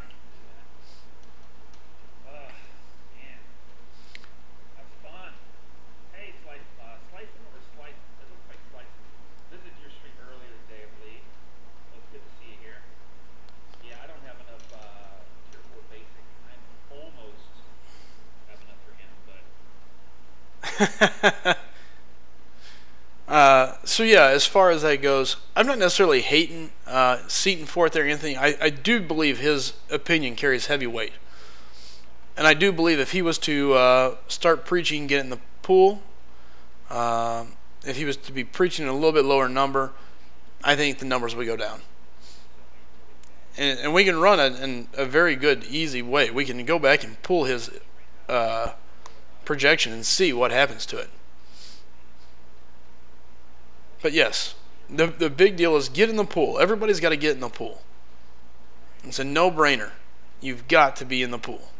So yeah, as far as that goes, I'm not necessarily hating Seton Forth there, Anthony. I do believe his opinion carries heavy weight. And I do believe if he was to start preaching, get in the pool, if he was to be preaching a little bit lower number, I think the numbers would go down. And we can run in a very good, easy way. We can go back and pull his projection and see what happens to it. But yes, the big deal is get in the pool. Everybody's got to get in the pool. It's a no-brainer. You've got to be in the pool.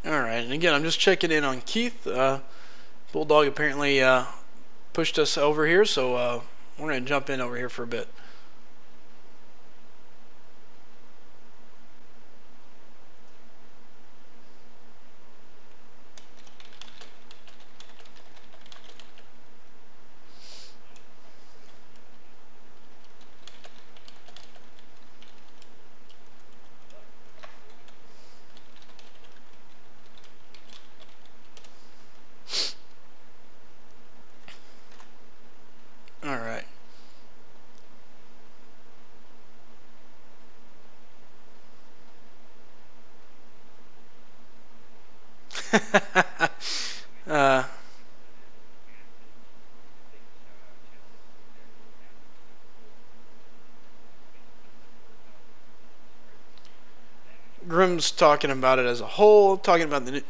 Alright, and again, I'm just checking in on Keith. Bulldog apparently pushed us over here, so we're going to jump in over here for a bit. Alright. Grim's talking about it as a whole, talking about the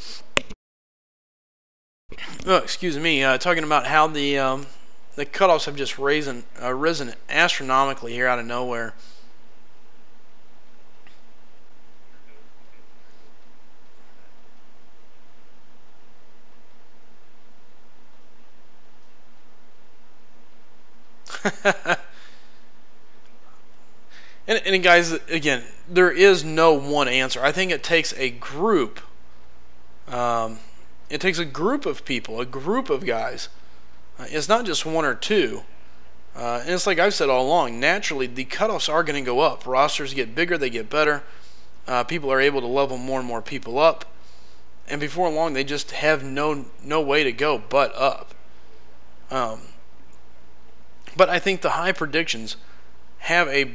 excuse me, talking about how the cutoffs have just risen astronomically here out of nowhere. And guys, again, there is no one answer. I think it takes a group. It takes a group of people, a group of guys. It's not just one or two. And it's like I've said all along, naturally the cutoffs are going to go up. Rosters get bigger, they get better. People are able to level more and more people up. And before long, they just have no way to go but up. But I think the high predictions have a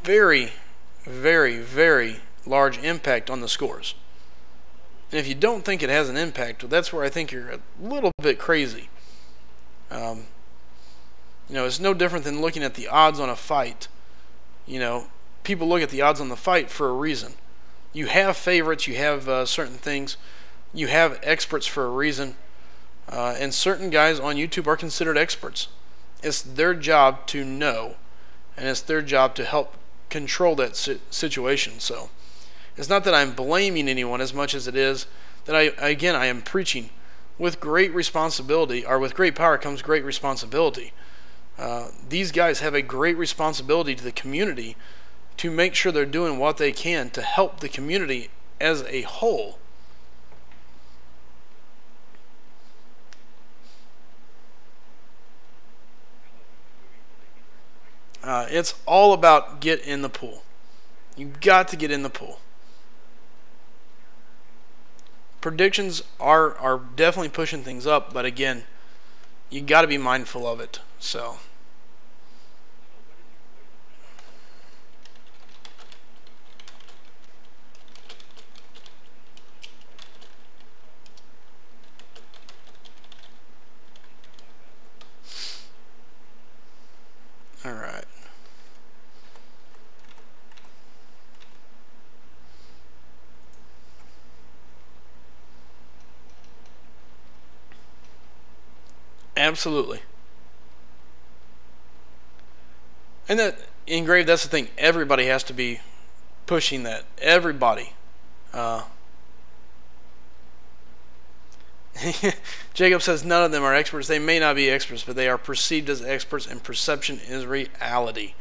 very, very, very large impact on the scores. And if you don't think it has an impact, well, that's where I think you're a little bit crazy. It's no different than looking at the odds on a fight. People look at the odds on the fight for a reason. You have favorites, you have certain things, you have experts for a reason, and certain guys on YouTube are considered experts. It's their job to know, and it's their job to help control that situation. So it's not that I'm blaming anyone as much as it is that I am preaching. With great responsibility, or with great power comes great responsibility. These guys have a great responsibility to the community to make sure they're doing what they can to help the community as a whole. It's all about get in the pool. You've got to get in the pool. Predictions are definitely pushing things up, but again, you got to be mindful of it. So all right. Absolutely. And that engraved, that's the thing. Everybody has to be pushing that. Everybody. Jacob says none of them are experts. They may not be experts, but they are perceived as experts, and perception is reality.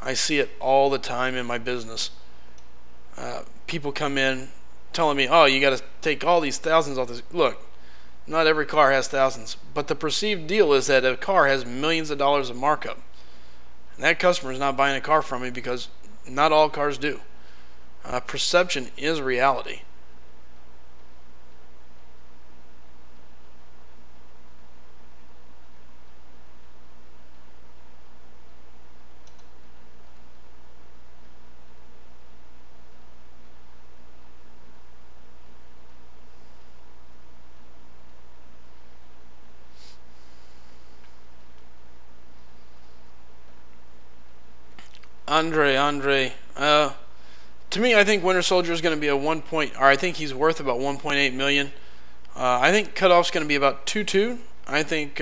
I see it all the time in my business. People come in telling me, oh, you got to take all these thousands off this. Look, not every car has thousands, but the perceived deal is that a car has millions of dollars of markup. And that customer is not buying a car from me because not all cars do. Perception is reality. Andre. To me, I think Winter Soldier is going to be a I think he's worth about 1.8 million. I think cutoff's going to be about 2.2. I think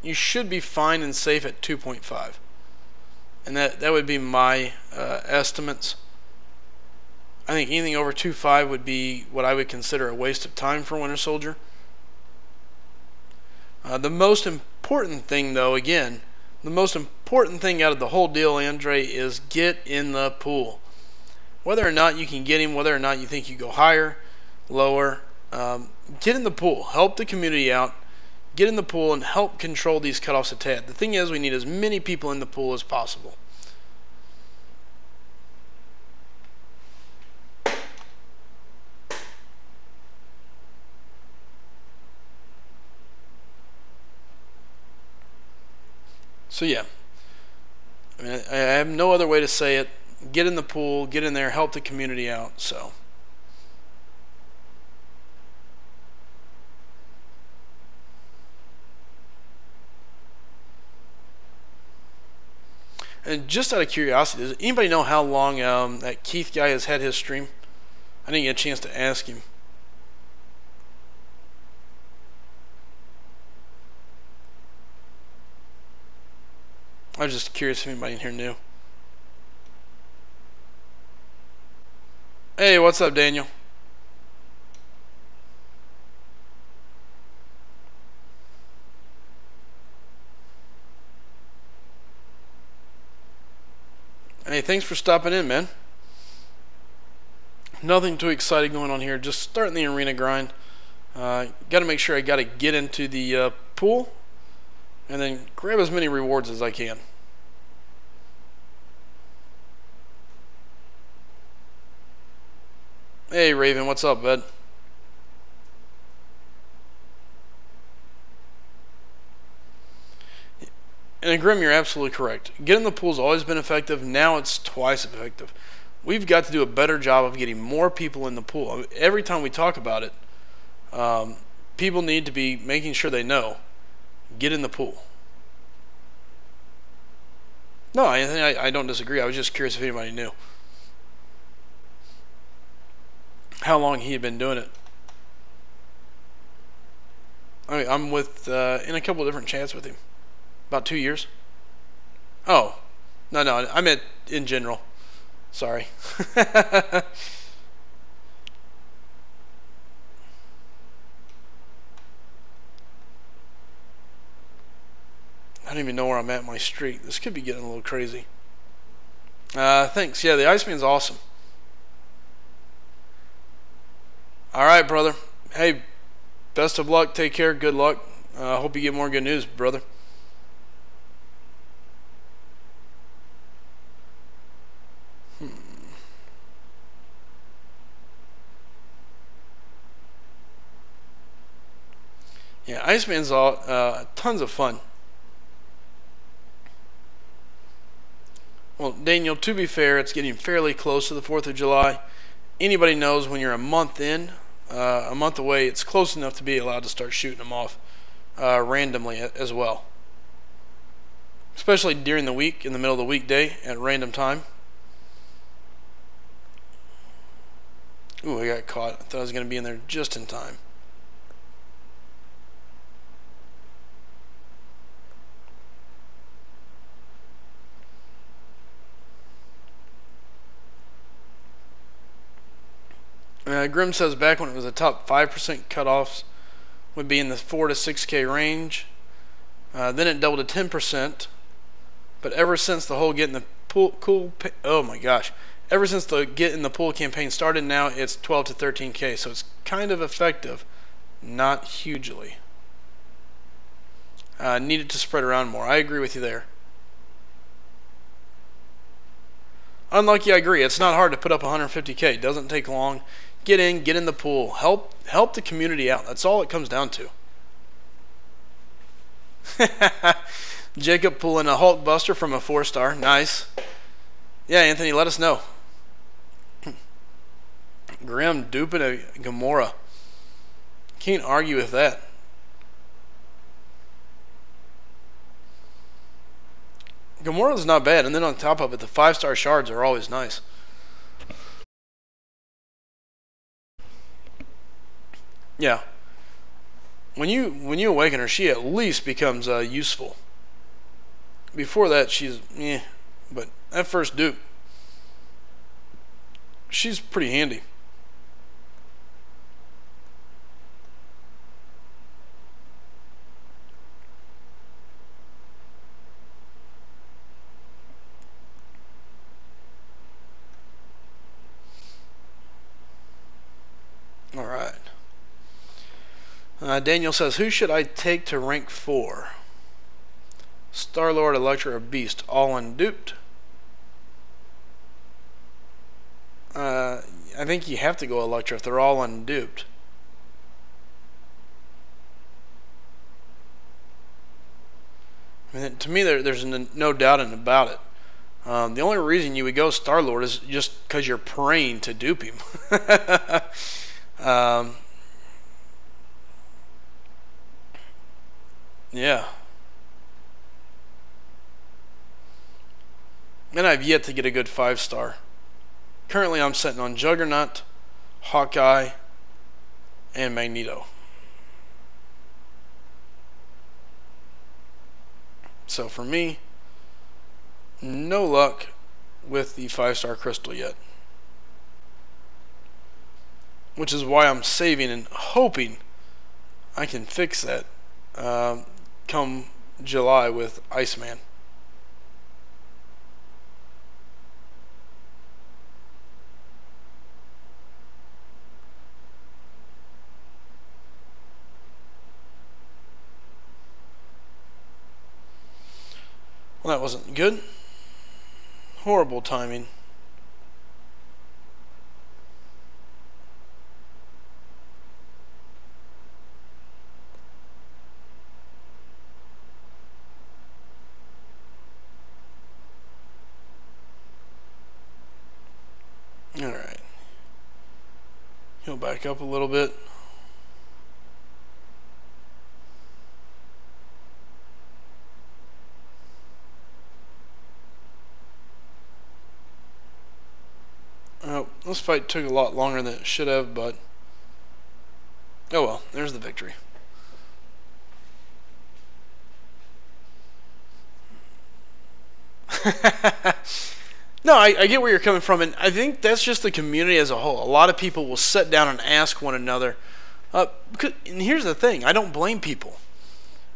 you should be fine and safe at 2.5, and that would be my estimates. I think anything over 2.5 would be what I would consider a waste of time for Winter Soldier. The most important thing, though, again, the most important thing out of the whole deal, Andre, is get in the pool. Whether or not you can get him, whether or not you think you go higher, lower, get in the pool. Help the community out. Get in the pool and help control these cutoffs a tad. The thing is, we need as many people in the pool as possible. So yeah, I mean, I have no other way to say it. Get in the pool, get in there, help the community out. So and just out of curiosity, does anybody know how long that Keith guy has had his stream? I didn't get a chance to ask him. I was just curious if anybody in here knew. Hey, what's up, Daniel? Hey, thanks for stopping in, man. Nothing too exciting going on here. Just starting the arena grind. Got to make sure I got to get into the pool and then grab as many rewards as I can. Hey, Raven, what's up, bud? And Grim, you're absolutely correct. Getting the pool's always been effective. Now it's twice effective. We've got to do a better job of getting more people in the pool. Every time we talk about it, people need to be making sure they know. Get in the pool. No, I don't disagree. I was just curious if anybody knew how long he had been doing it. I mean, I'm with in a couple of different chats with him. About 2 years. Oh, no, I meant in general. Sorry. I don't even know where I'm at in my streak. This could be getting a little crazy. Thanks. Yeah, the Iceman's awesome. Alright, brother. Hey, best of luck. Take care. Good luck. Hope you get more good news, brother. Yeah, Iceman's tons of fun. Well, Daniel, to be fair, it's getting fairly close to the 4th of July. Anybody knows when you're a month in, a month away, it's close enough to be allowed to start shooting them off randomly as well. Especially during the week, in the middle of the weekday, at random time. Ooh, I got caught. I thought I was going to be in there just in time. Grim says back when it was the top 5% cutoffs would be in the 4 to 6K range. Then it doubled to 10%. But ever since the whole get in the pool, oh my gosh, ever since the get in the pool campaign started, now it's 12 to 13K. So it's kind of effective, not hugely. Needed to spread around more. I agree with you there. Unlucky, I agree. It's not hard to put up 150K. It doesn't take long. Get in the pool. Help the community out. That's all it comes down to. Jacob pulling a Hulk Buster from a 4-star. Nice. Yeah, Anthony, let us know. Grim duping a Gamora. Can't argue with that. Gamora's not bad, and then on top of it, the 5-star shards are always nice. Yeah. When you awaken her, she at least becomes useful. Before that, she's but that first dupe, she's pretty handy. All right. Daniel says, who should I take to rank 4? Star-Lord, Elektra, or Beast, all unduped? I think you have to go Elektra if they're all unduped. I mean, to me, there's no doubt about it. The only reason you would go Star-Lord is just because you're praying to dupe him. Yeah. And I've yet to get a good 5-star. Currently, I'm sitting on Juggernaut, Hawkeye, and Magneto. So for me, no luck with the 5-star crystal yet. Which is why I'm saving and hoping I can fix that come July with Iceman. Well, that wasn't good. Horrible timing. Alright. He'll back up a little bit. This fight took a lot longer than it should have, but oh well, there's the victory. No, I get where you're coming from, and I think that's just the community as a whole. A lot of people will sit down and ask one another. And here's the thing, I don't blame people.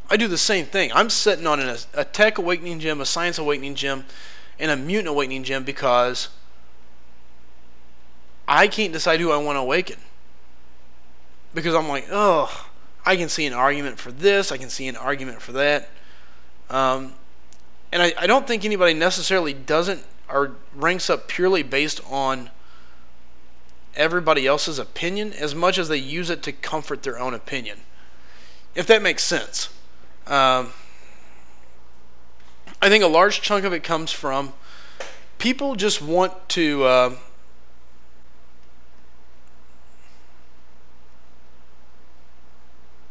I do the same thing. I'm sitting on a Tech Awakening gym, a Science Awakening gym, and a Mutant Awakening gym because I can't decide who I want to awaken. Because I'm like, oh, I can see an argument for this, I can see an argument for that. And I don't think anybody necessarily doesn't or ranks up purely based on everybody else's opinion as much as they use it to comfort their own opinion. If that makes sense. I think a large chunk of it comes from people just want to and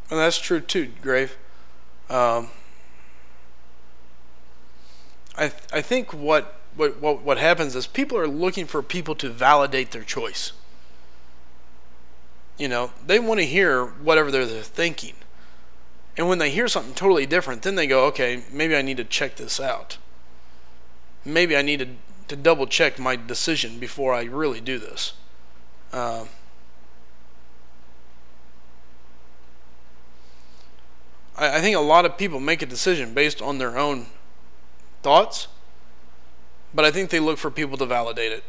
that's true too, Grave. I think what happens is people are looking for people to validate their choice. You know, they want to hear whatever they're thinking. And when they hear something totally different, then they go, okay, maybe I need to check this out. Maybe I need to double check my decision before I really do this. I think a lot of people make a decision based on their own thoughts, but I think they look for people to validate it.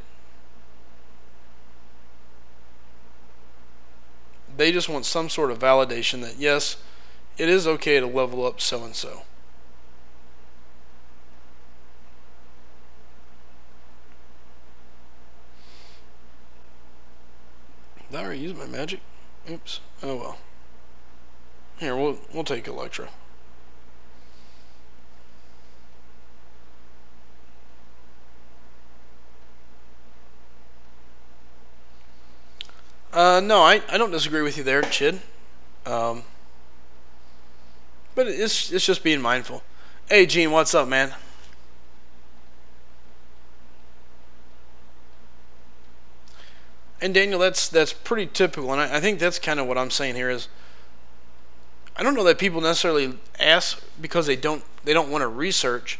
They just want some sort of validation that yes, it is okay to level up so and so. Did I already use my magic? Oops. Oh well. Here, we'll take Electra. No, I don't disagree with you there, Chid. But it's just being mindful. Hey, Gene, what's up, man? And Daniel, that's pretty typical, and I think that's kind of what I'm saying here is I don't know that people necessarily ask because they don't want to research.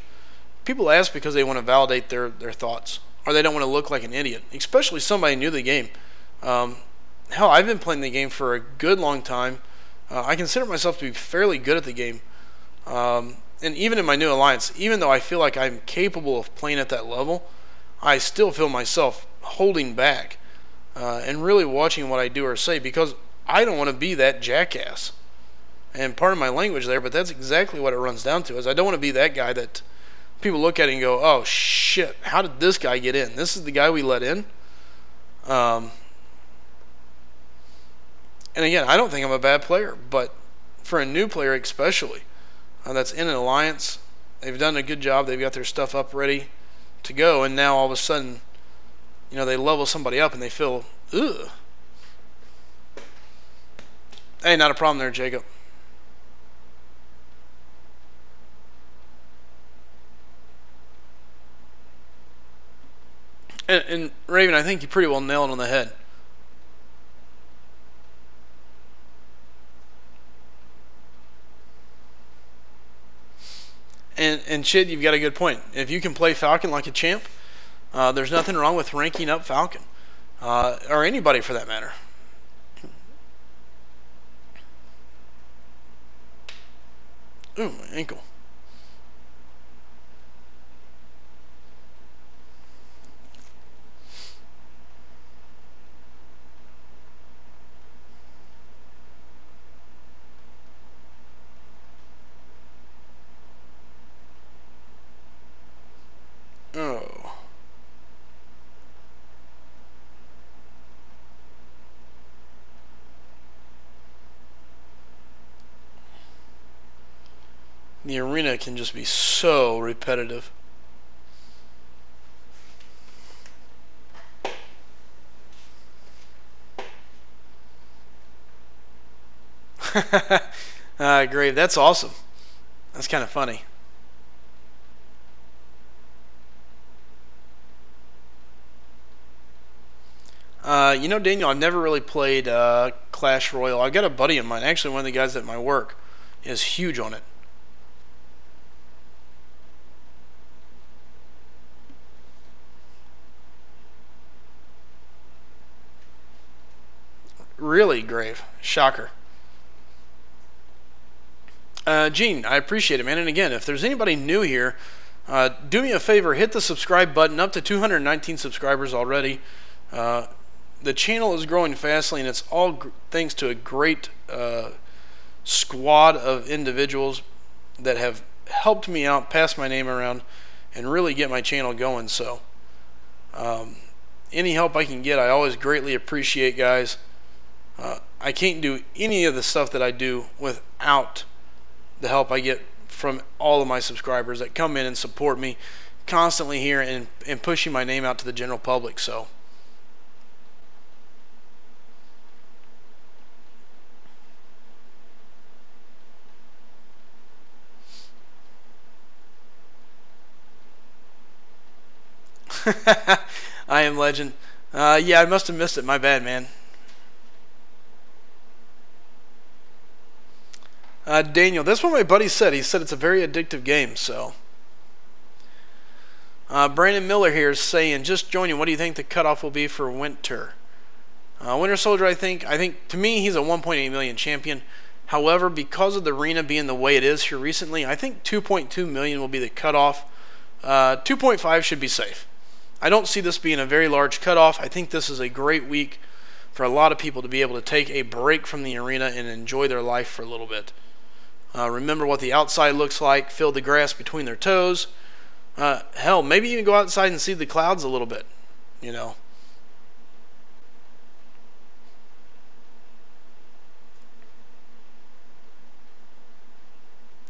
People ask because they want to validate their thoughts, or they don't want to look like an idiot, especially somebody new to the game. Hell, I've been playing the game for a good long time. I consider myself to be fairly good at the game. And even in my new alliance, even though I feel like I'm capable of playing at that level, I still feel myself holding back and really watching what I do or say because I don't want to be that jackass. And part of my language there, but that's exactly what it runs down to, is I don't want to be that guy that people look at it and go, oh shit, how did this guy get in? This is the guy we let in? And again, I don't think I'm a bad player, but for a new player especially, that's in an alliance, they've done a good job, they've got their stuff up ready to go, and now all of a sudden, you know, they level somebody up and they feel, ugh. Hey, not a problem there, Jacob. And Raven, I think you pretty well nailed it on the head. And Chid, you've got a good point. If you can play Falcon like a champ, there's nothing wrong with ranking up Falcon, or anybody for that matter. Ooh, my ankle. Oh. The arena can just be so repetitive. Great, that's awesome. That's kind of funny. You know, Daniel, I've never really played Clash Royale. I've got a buddy of mine, actually one of the guys at my work, is huge on it. Really, Grave. Shocker. Gene, I appreciate it, man. And again, if there's anybody new here, do me a favor, hit the subscribe button. Up to 219 subscribers already. The channel is growing fastly, and it's all thanks to a great squad of individuals that have helped me out, pass my name around, and really get my channel going. So any help I can get, I always greatly appreciate, guys. I can't do any of the stuff that I do without the help I get from all of my subscribers that come in and support me constantly here and pushing my name out to the general public. So I am legend. Yeah, I must have missed it. My bad, man. Daniel, that's what my buddy said. He said it's a very addictive game. So Brandon Miller here is saying, just joining. What do you think the cutoff will be for Winter? Winter Soldier, I think to me he's a 1.8 million champion. However, because of the arena being the way it is here recently, I think 2.2 million will be the cutoff. 2.5 should be safe. I don't see this being a very large cutoff. I think this is a great week for a lot of people to be able to take a break from the arena and enjoy their life for a little bit. Remember what the outside looks like, feel the grass between their toes. Hell, maybe even go outside and see the clouds a little bit, you know.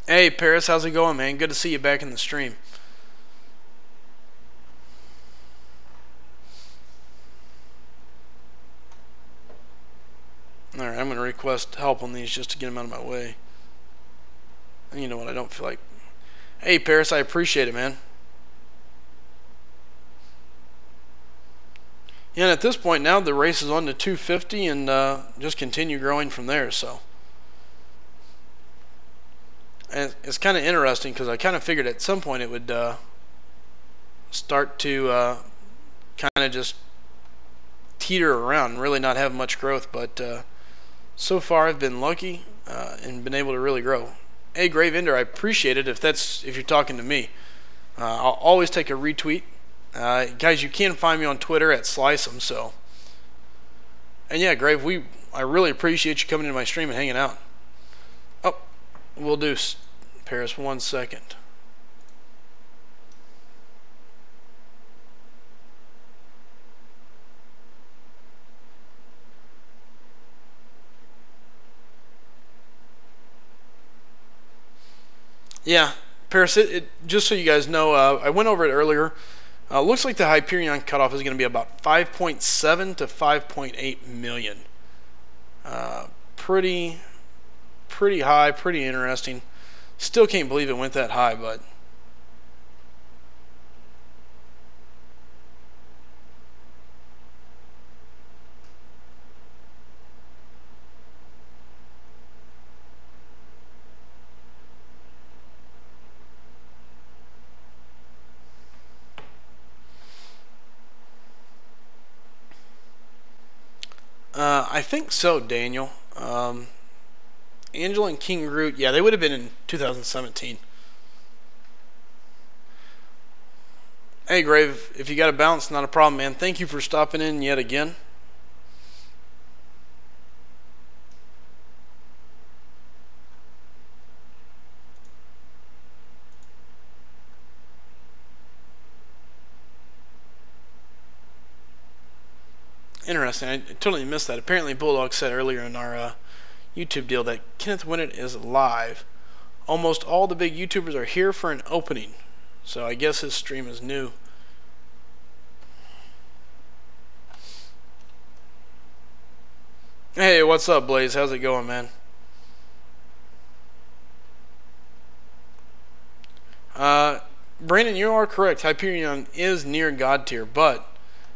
Hey, Paris, how's it going, man? Good to see you back in the stream. Alright, I'm going to request help on these just to get them out of my way. And you know what, I don't feel like... Hey, Paris, I appreciate it, man. Yeah, and at this point now, the race is on to 250 and just continue growing from there, so... And it's kind of interesting because I kind of figured at some point it would start to kind of just teeter around and really not have much growth, but so far I've been lucky and been able to really grow. Hey, Grave Ender, I appreciate it if you're talking to me. I'll always take a retweet. Guys, you can find me on Twitter at Slice'em, so. And yeah, Grave, I really appreciate you coming into my stream and hanging out. Oh, we'll do, Paris, 1 second. Yeah, Paris, just so you guys know, I went over it earlier. Looks like the Hyperion cutoff is going to be about 5.7 to 5.8 million. Pretty high, pretty interesting. Still can't believe it went that high, but... I think so, Daniel. Angela and King Groot, yeah, they would have been in 2017. Hey, Grave, if you got a bounce, not a problem, man. Thank you for stopping in yet again. Interesting. I totally missed that. Apparently, Bulldog said earlier in our YouTube deal that Kenneth Winnett is live. Almost all the big YouTubers are here for an opening, so I guess his stream is new. Hey, what's up, Blaze? How's it going, man? Brandon, you are correct. Hyperion is near God tier, but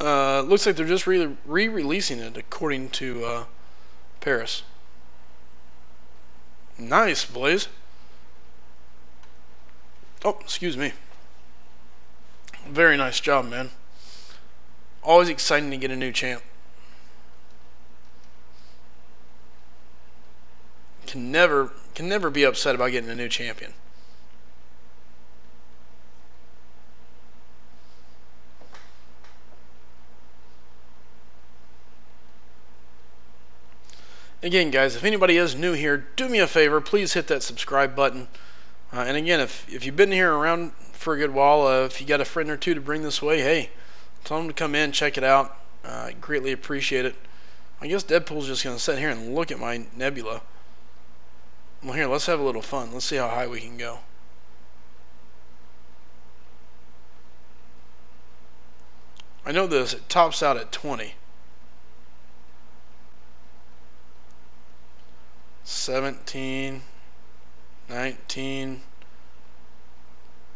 Looks like they're just re-releasing it according to Paris. Nice, Blaze. Oh, excuse me. Very nice job, man. Always exciting to get a new champ. Can never be upset about getting a new champion. Again, guys, if anybody is new here, do me a favor, please hit that subscribe button. And again, if you've been here around for a good while, if you got a friend or two to bring this way, hey, tell them to come in, check it out. I greatly appreciate it. I guess Deadpool's just going to sit here and look at my Nebula. Well, here, let's have a little fun. Let's see how high we can go. I know this, it tops out at 20. 17, 19.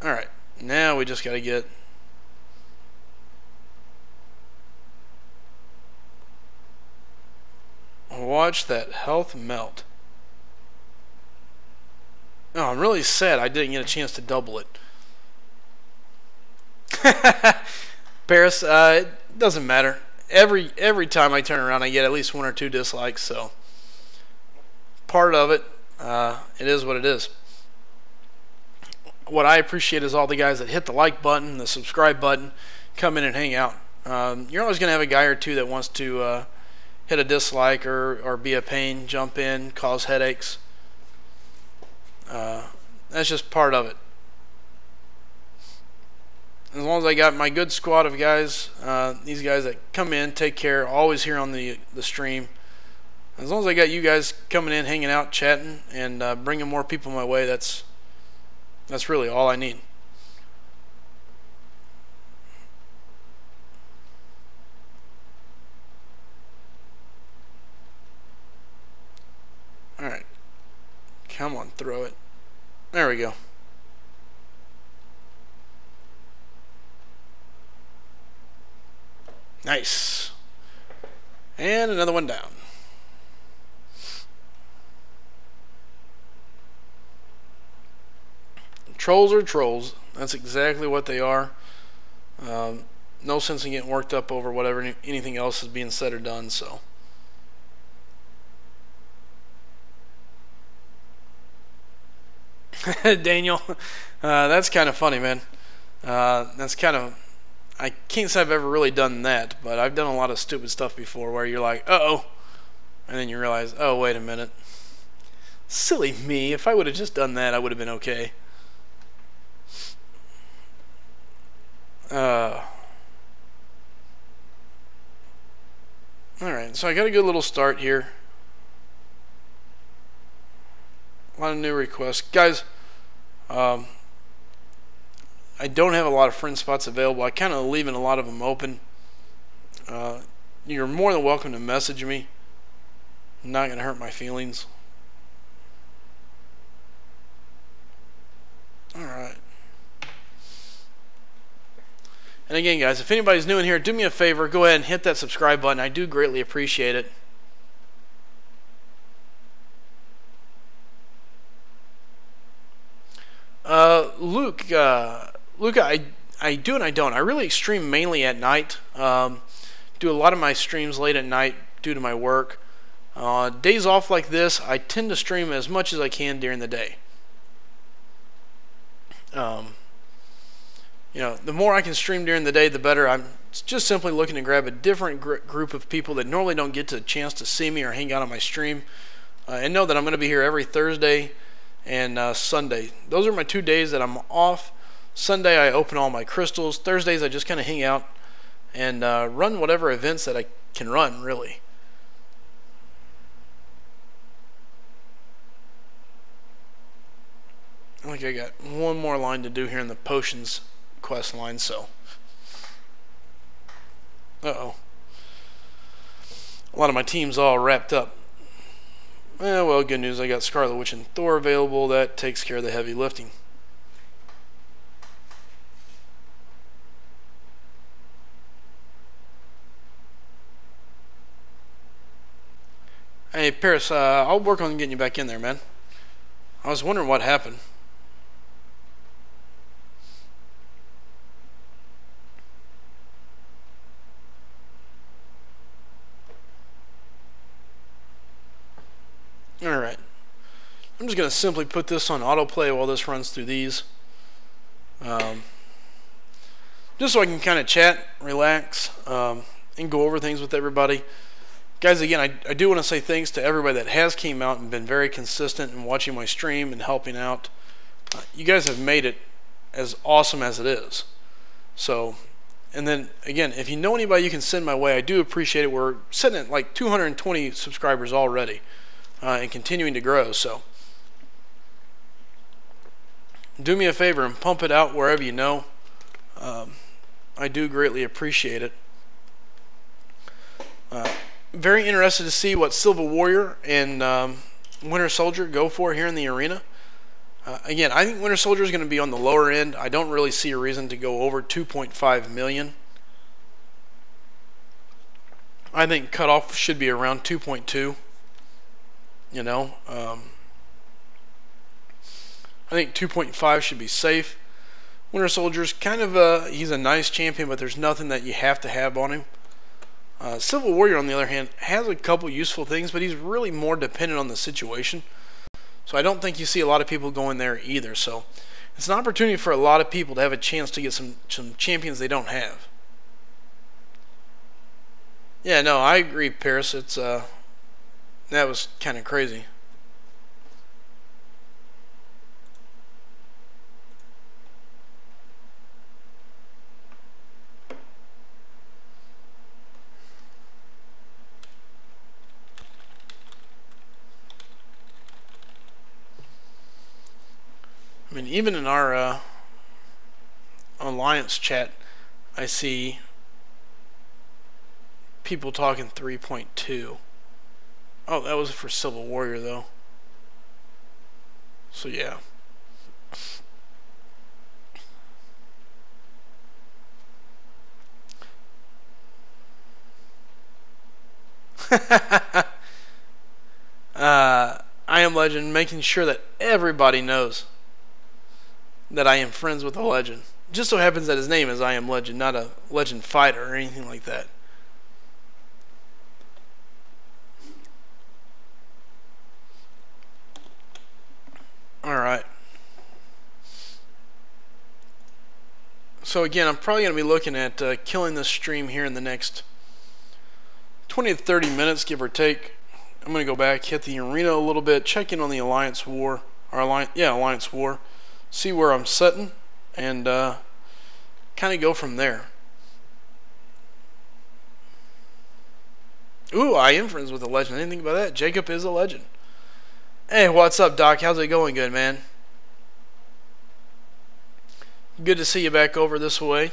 Alright, now we just got to get watch that health melt. Oh, I'm really sad I didn't get a chance to double it. Paris, it doesn't matter. Every time I turn around I get at least 1 or 2 dislikes, so part of it. It is what it is. What I appreciate is all the guys that hit the like button, the subscribe button, come in and hang out. You're always going to have a guy or two that wants to hit a dislike or be a pain, jump in, cause headaches. That's just part of it. As long as I got my good squad of guys, these guys that come in, take care, always here on the stream. As long as I got you guys coming in, hanging out, chatting, and bringing more people my way, that's really all I need. Alright. Come on, throw it. There we go. Nice. And another one down. Trolls are trolls. That's exactly what they are. No sense in getting worked up over whatever anything else is being said or done. So, Daniel, that's kind of funny, man. That's kind of, I can't say I've ever really done that, but I've done a lot of stupid stuff before where you're like, uh-oh, and then you realize, oh, wait a minute. Silly me. If I would have just done that, I would have been okay. Alright, so I got a good little start here. A lot of new requests. Guys, I don't have a lot of friend spots available. I kind of leaving a lot of them open. You're more than welcome to message me. Not going to hurt my feelings. Alright. And again, guys, if anybody's new in here, do me a favor, go ahead and hit that subscribe button. I do greatly appreciate it. Luke, I do and I don't. I really stream mainly at night. Do a lot of my streams late at night due to my work. Days off like this, I tend to stream as much as I can during the day. You know, the more I can stream during the day, the better. I'm just simply looking to grab a different group of people that normally don't get a chance to see me or hang out on my stream, and know that I'm going to be here every Thursday and Sunday. Those are my 2 days that I'm off. Sunday I open all my crystals. Thursdays I just kind of hang out and run whatever events that I can run, really. I think I got one more line to do here in the potions quest line, so a lot of my team's all wrapped up. Well, good news, I got Scarlet Witch and Thor available. That takes care of the heavy lifting. Hey, Paris, I'll work on getting you back in there, man. I was wondering what happened. Alright. I'm just going to simply put this on autoplay while this runs through these. Just so I can kind of chat, relax, and go over things with everybody. Guys, again, I do want to say thanks to everybody that has came out and been very consistent in watching my stream and helping out. You guys have made it as awesome as it is. So, and then, again, if you know anybody you can send my way, I do appreciate it. We're sitting at like 220 subscribers already and continuing to grow. So, do me a favor and pump it out wherever you know. I do greatly appreciate it. Very interested to see what Civil Warrior and Winter Soldier go for here in the arena. Again, I think Winter Soldier is going to be on the lower end. I don't really see a reason to go over 2.5 million. I think cutoff should be around 2.2. You know, I think 2.5 should be safe. Winter Soldier's kind of he's a nice champion, but there's nothing that you have to have on him. Civil Warrior, on the other hand, has a couple useful things, but he's really more dependent on the situation. So I don't think you see a lot of people going there either. So it's an opportunity for a lot of people to have a chance to get some champions they don't have. Yeah, no, I agree, Paris. It's that was kind of crazy. I mean, even in our Alliance chat, I see people talking 3.2. Oh, that was for Civil Warrior, though. So, yeah. I Am Legend, making sure that everybody knows that I am friends with a legend. Just so happens that his name is I Am Legend, not a legend fighter or anything like that. Alright. So again, I'm probably going to be looking at killing this stream here in the next 20 to 30 minutes, give or take. I'm going to go back, hit the arena a little bit, check in on the Alliance War, or Alliance War, see where I'm sitting, and kind of go from there. Ooh, I am friends with a legend. I didn't think about that. Jacob is a legend. Hey, what's up, Doc? How's it going? Good, man. Good to see you back over this way.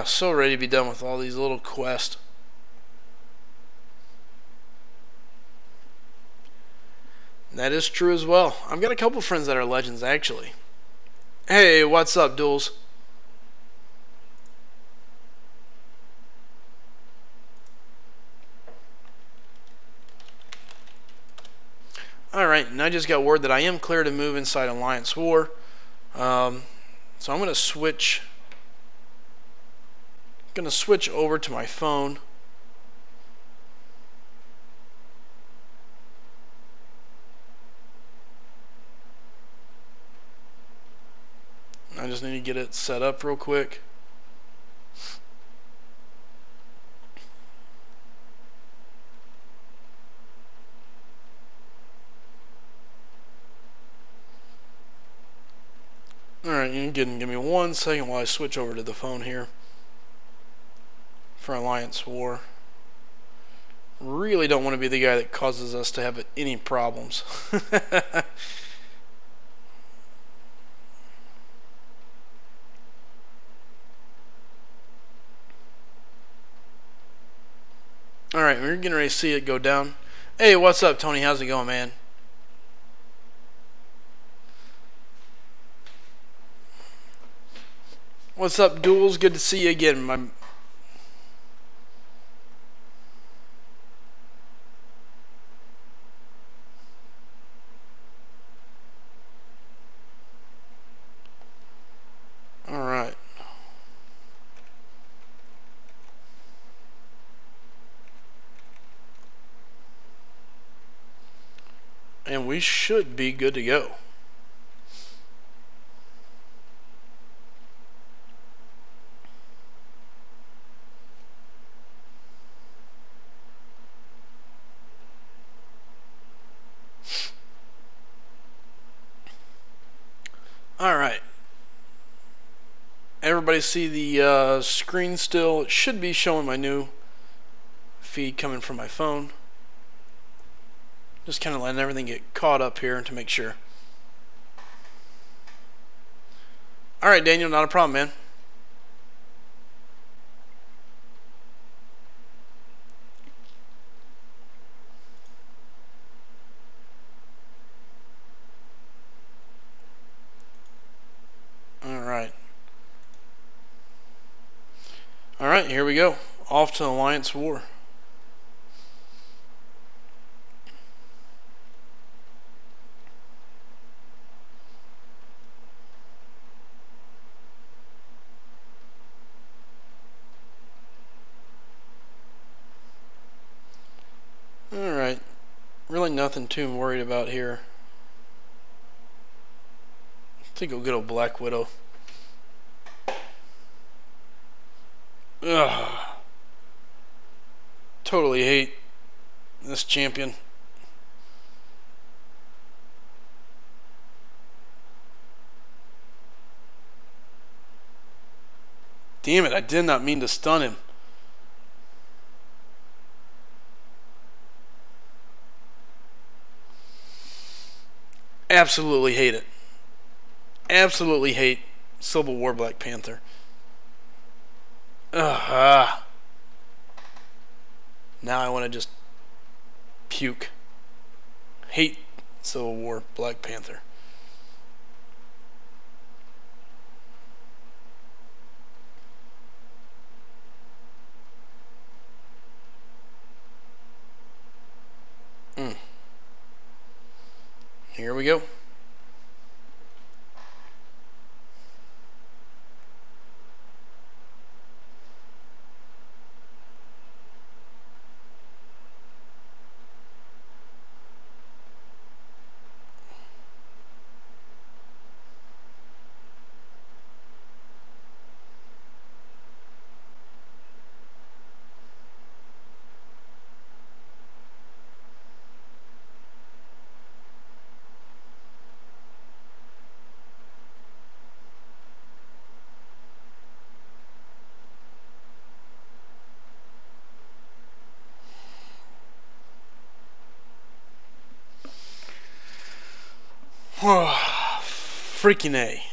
So ready to be done with all these little quests. That is true as well. I've got a couple friends that are legends, actually. Hey, what's up, Duels? Alright, and I just got word that I am clear to move inside Alliance War. So I'm going to switch over to my phone. I just need to get it set up real quick. Alright, you can give me 1 second while I switch over to the phone here for Alliance War. Really don't want to be the guy that causes us to have any problems. Alright, we're getting ready to see it go down. Hey, what's up, Tony? How's it going, man? What's up, Duels? Good to see you again, and we should be good to go. Alright. Everybody see the screen still? It should be showing my new feed coming from my phone. Just kind of letting everything get caught up here to make sure. Alright, Daniel, not a problem, man. Alright, here we go. Off to Alliance War. Alright. Really nothing too worried about here. Take a good old Black Widow. Ugh. Totally hate this champion. Damn it, I did not mean to stun him. Absolutely hate it. Absolutely hate Civil War Black Panther. Ugh. Now I want to just puke. Hate Civil War Black Panther. Here we go. Freaking A.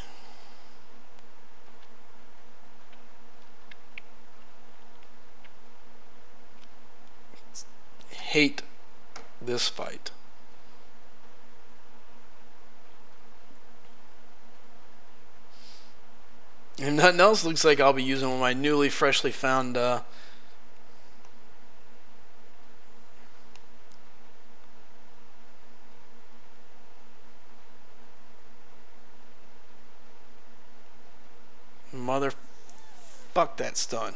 Hate this fight. If nothing else, looks like I'll be using one of my newly freshly found mother fuck that stun.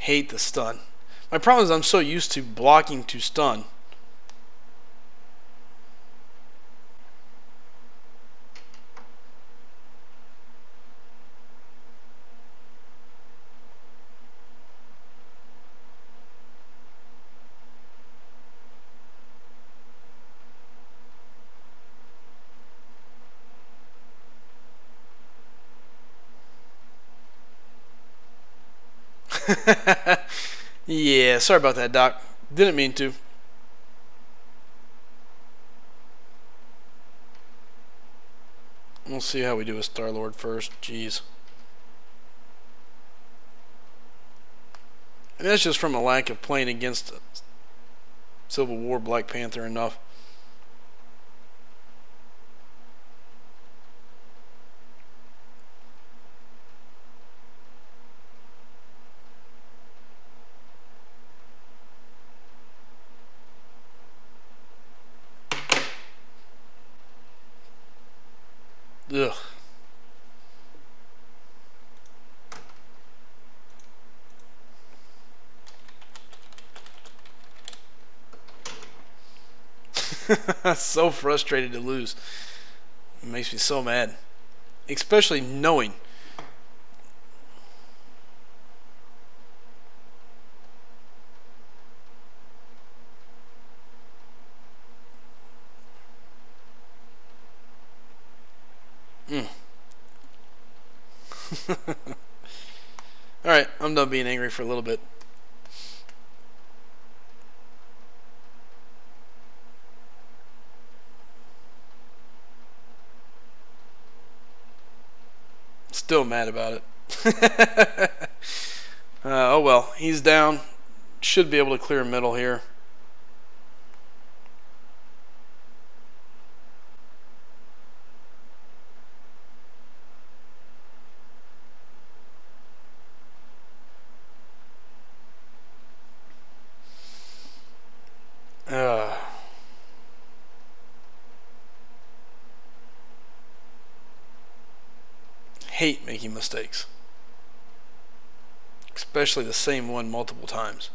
Hate the stun. My problem is I'm so used to blocking to stun. Yeah, sorry about that, Doc. Didn't mean to. We'll see how we do with Star-Lord first. Jeez. And that's just from a lack of playing against Civil War Black Panther enough. Ugh. So frustrated to lose. It makes me so mad. Especially knowing. Mm. Alright, I'm done being angry for a little bit. Still mad about it. Oh well, he's down. Should be able to clear middle here. Hate making mistakes. Especially the same one multiple times.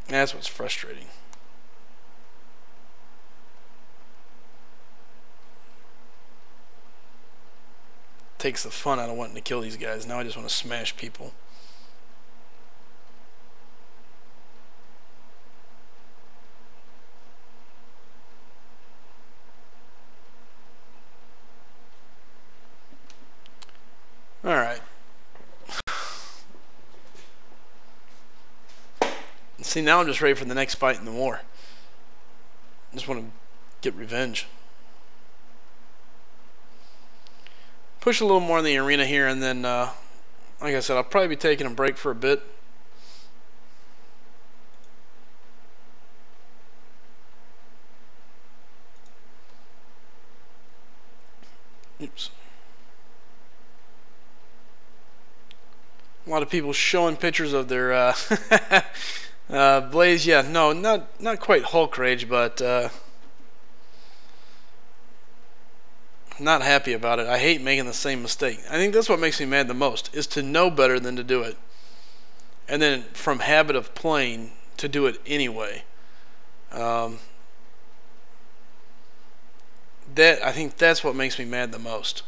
That's what's frustrating. Takes the fun out of wanting to kill these guys. Now I just want to smash people. Alright. See, now I'm just ready for the next fight in the war. I just want to get revenge. Push a little more in the arena here, and then, like I said, I'll probably be taking a break for a bit. Oops. A lot of people showing pictures of their Blaze. Yeah, no, not quite Hulk rage, but not happy about it. I hate making the same mistake. I think that's what makes me mad the most, is to know better than to do it, and then from habit of playing to do it anyway. That I think that's what makes me mad the most.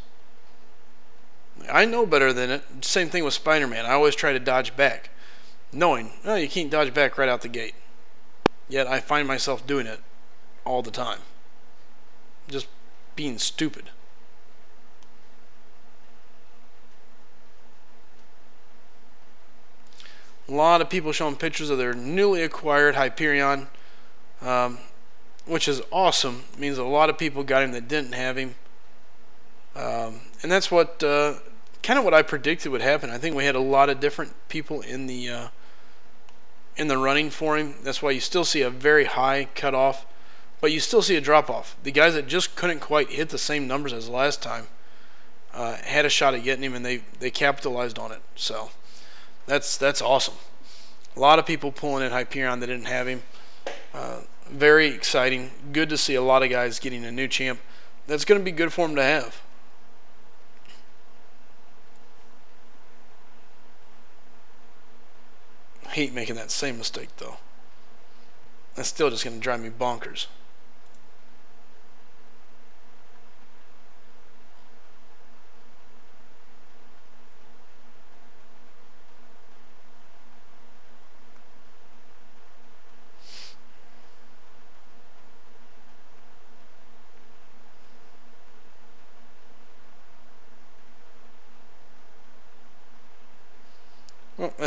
I know better than it. Same thing with Spider-Man. I always try to dodge back, knowing, oh, you can't dodge back right out the gate. Yet I find myself doing it all the time. Just being stupid. A lot of people showing pictures of their newly acquired Hyperion, which is awesome. It means a lot of people got him that didn't have him. And that's what kind of what I predicted would happen. I think we had a lot of different people in the running for him. That's why you still see a very high cutoff, but you still see a drop off. The guys that just couldn't quite hit the same numbers as last time had a shot at getting him, and they capitalized on it. So that's awesome. A lot of people pulling in Hyperion that didn't have him. Very exciting. Good to see a lot of guys getting a new champ. That's going to be good for them to have. Hate making that same mistake though. That's still just going to drive me bonkers.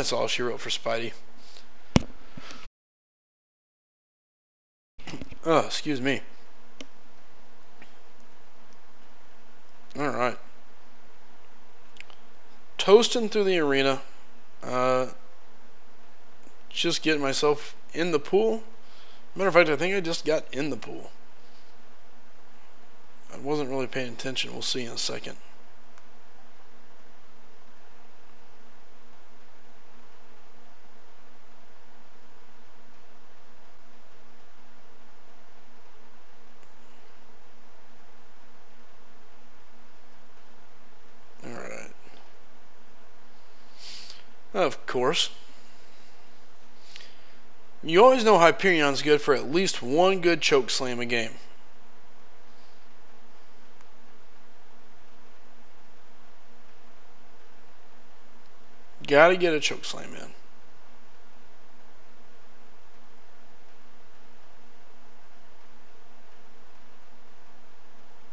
That's all she wrote for Spidey. Oh, excuse me. Alright. Toasting through the arena. Just getting myself in the pool. Matter of fact, I think I just got in the pool. I wasn't really paying attention. We'll see in a second. Alright. Of course. You always know Hyperion's good for at least one good choke slam a game. Gotta get a choke slam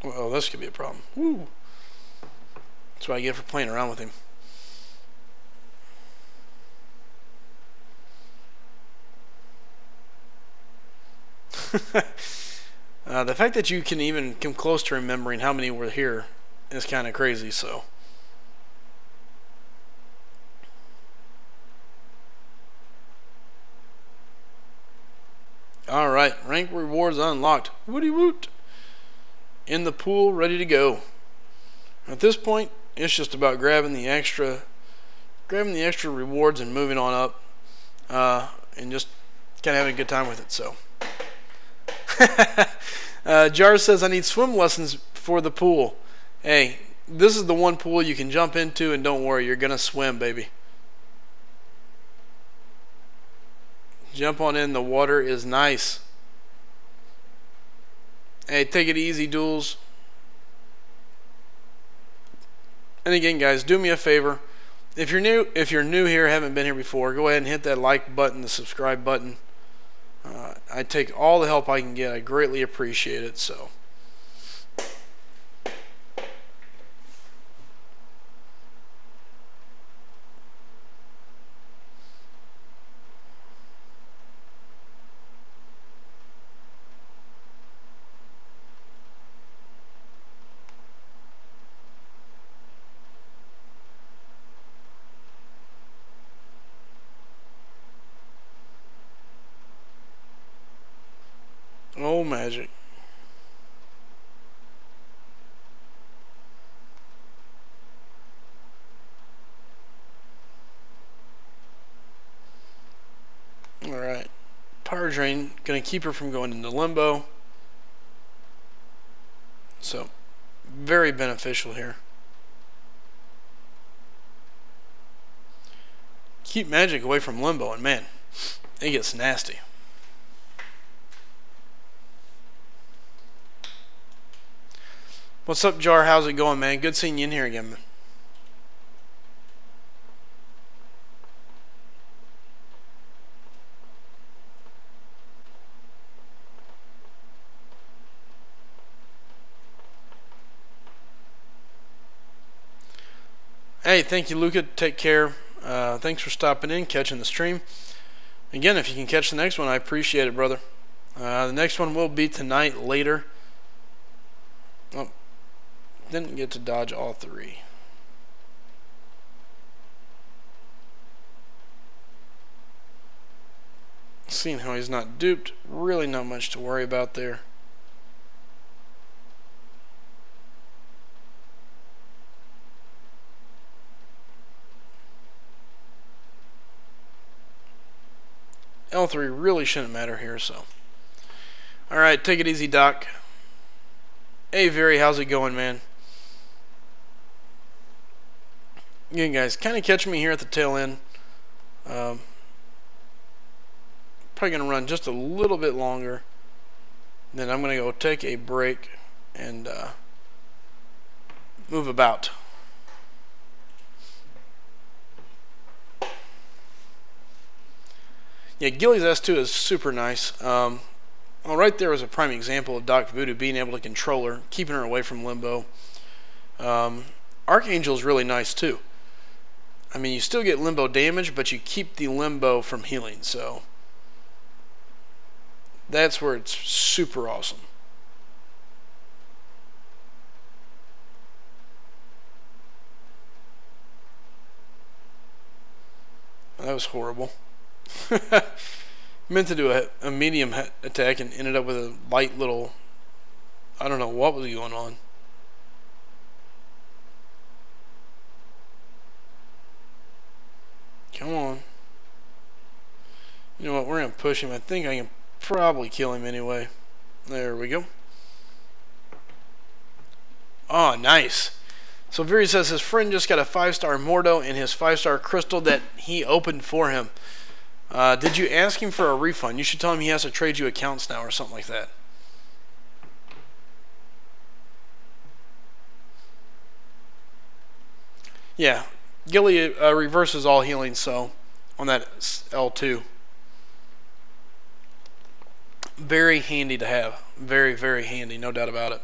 in. Well, this could be a problem. Woo. That's what I get for playing around with him. The fact that you can even come close to remembering how many were here is kind of crazy, so. Alright, rank rewards unlocked. Woody woot! In the pool, ready to go. At this point, it's just about grabbing the extra rewards and moving on up, and just kind of having a good time with it. So, Jar says I need swim lessons for the pool. Hey, this is the one pool you can jump into, and don't worry, you're gonna swim, baby. Jump on in. The water is nice. Hey, take it easy, Duels. And again, guys, do me a favor. If you're new here, haven't been here before, go ahead and hit that like button, the subscribe button. I take all the help I can get. I greatly appreciate it. So. Oh, magic. Alright. Power Drain, going to keep her from going into limbo. So, very beneficial here. Keep magic away from limbo, and man, it gets nasty. What's up, Jar? How's it going, man? Good seeing you in here again. Hey, thank you, Luca. Take care. Thanks for stopping in, catching the stream. Again, if you can catch the next one, I appreciate it, brother. The next one will be tonight later. Oh, didn't get to dodge all three. Seeing how he's not duped, really not much to worry about there. L3 really shouldn't matter here, so. Alright, take it easy, Doc. Hey, Very, how's it going, man? Again, guys, kind of catch me here at the tail end. Probably going to run just a little bit longer. Then I'm going to go take a break and move about. Yeah, Gilly's S2 is super nice. Well, right there is a prime example of Doc Voodoo being able to control her, keeping her away from limbo. Archangel is really nice too. I mean, you still get limbo damage, but you keep the limbo from healing, so that's where it's super awesome. That was horrible. Meant to do a medium attack and ended up with a light little... I don't know what was going on. Come on. You know what? We're going to push him. I think I can probably kill him anyway. There we go. Oh, nice. So Viri says his friend just got a 5-star Mordo and his 5-star crystal that he opened for him. Did you ask him for a refund? You should tell him he has to trade you accounts now or something like that. Yeah, Gilly reverses all healing, so on that L2. Very handy to have. Very, very handy, no doubt about it.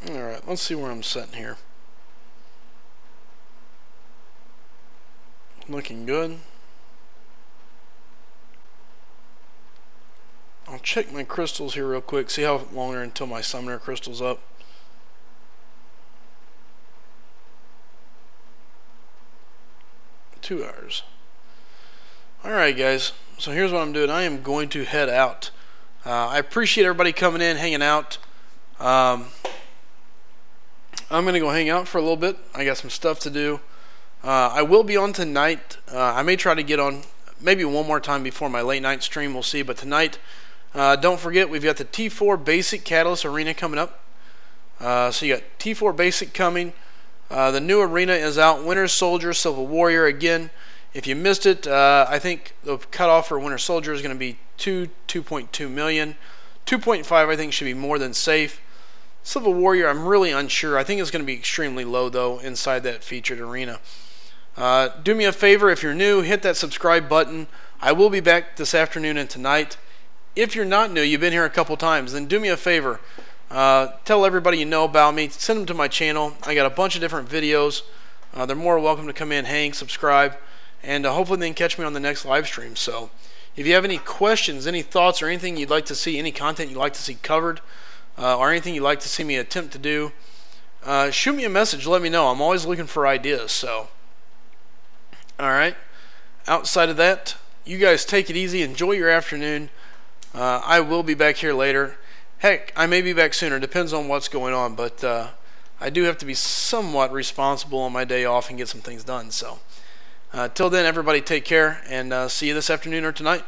Alright, let's see where I'm sitting here. Looking good. I'll check my crystals here real quick, see how long are until my summoner crystal's up. Two hours. Alright guys, so here's what I'm doing. I am going to head out. I appreciate everybody coming in, hanging out. I'm going to go hang out for a little bit. I got some stuff to do. I will be on tonight. I may try to get on maybe one more time before my late night stream. We'll see. But tonight, don't forget, we've got the T4 Basic Catalyst Arena coming up. So you got T4 Basic coming. The new arena is out. Winter Soldier, Civil Warrior. Again, if you missed it, I think the cutoff for Winter Soldier is going to be 2.2 million. 2.5 I think should be more than safe. Civil Warrior, I'm really unsure. I think it's going to be extremely low, though, inside that featured arena. Do me a favor, if you're new, hit that subscribe button. I will be back this afternoon and tonight. If you're not new, you've been here a couple times, then do me a favor. Tell everybody you know about me. Send them to my channel. I got a bunch of different videos. They're more welcome to come in, hang, subscribe, and hopefully they can catch me on the next live stream. So if you have any questions, any thoughts, or anything you'd like to see, any content you'd like to see covered, or anything you'd like to see me attempt to do, shoot me a message. Let me know. I'm always looking for ideas. So, alright. Outside of that, you guys take it easy. Enjoy your afternoon. I will be back here later. Heck, I may be back sooner. Depends on what's going on. But I do have to be somewhat responsible on my day off and get some things done. So, till then, everybody take care. And see you this afternoon or tonight.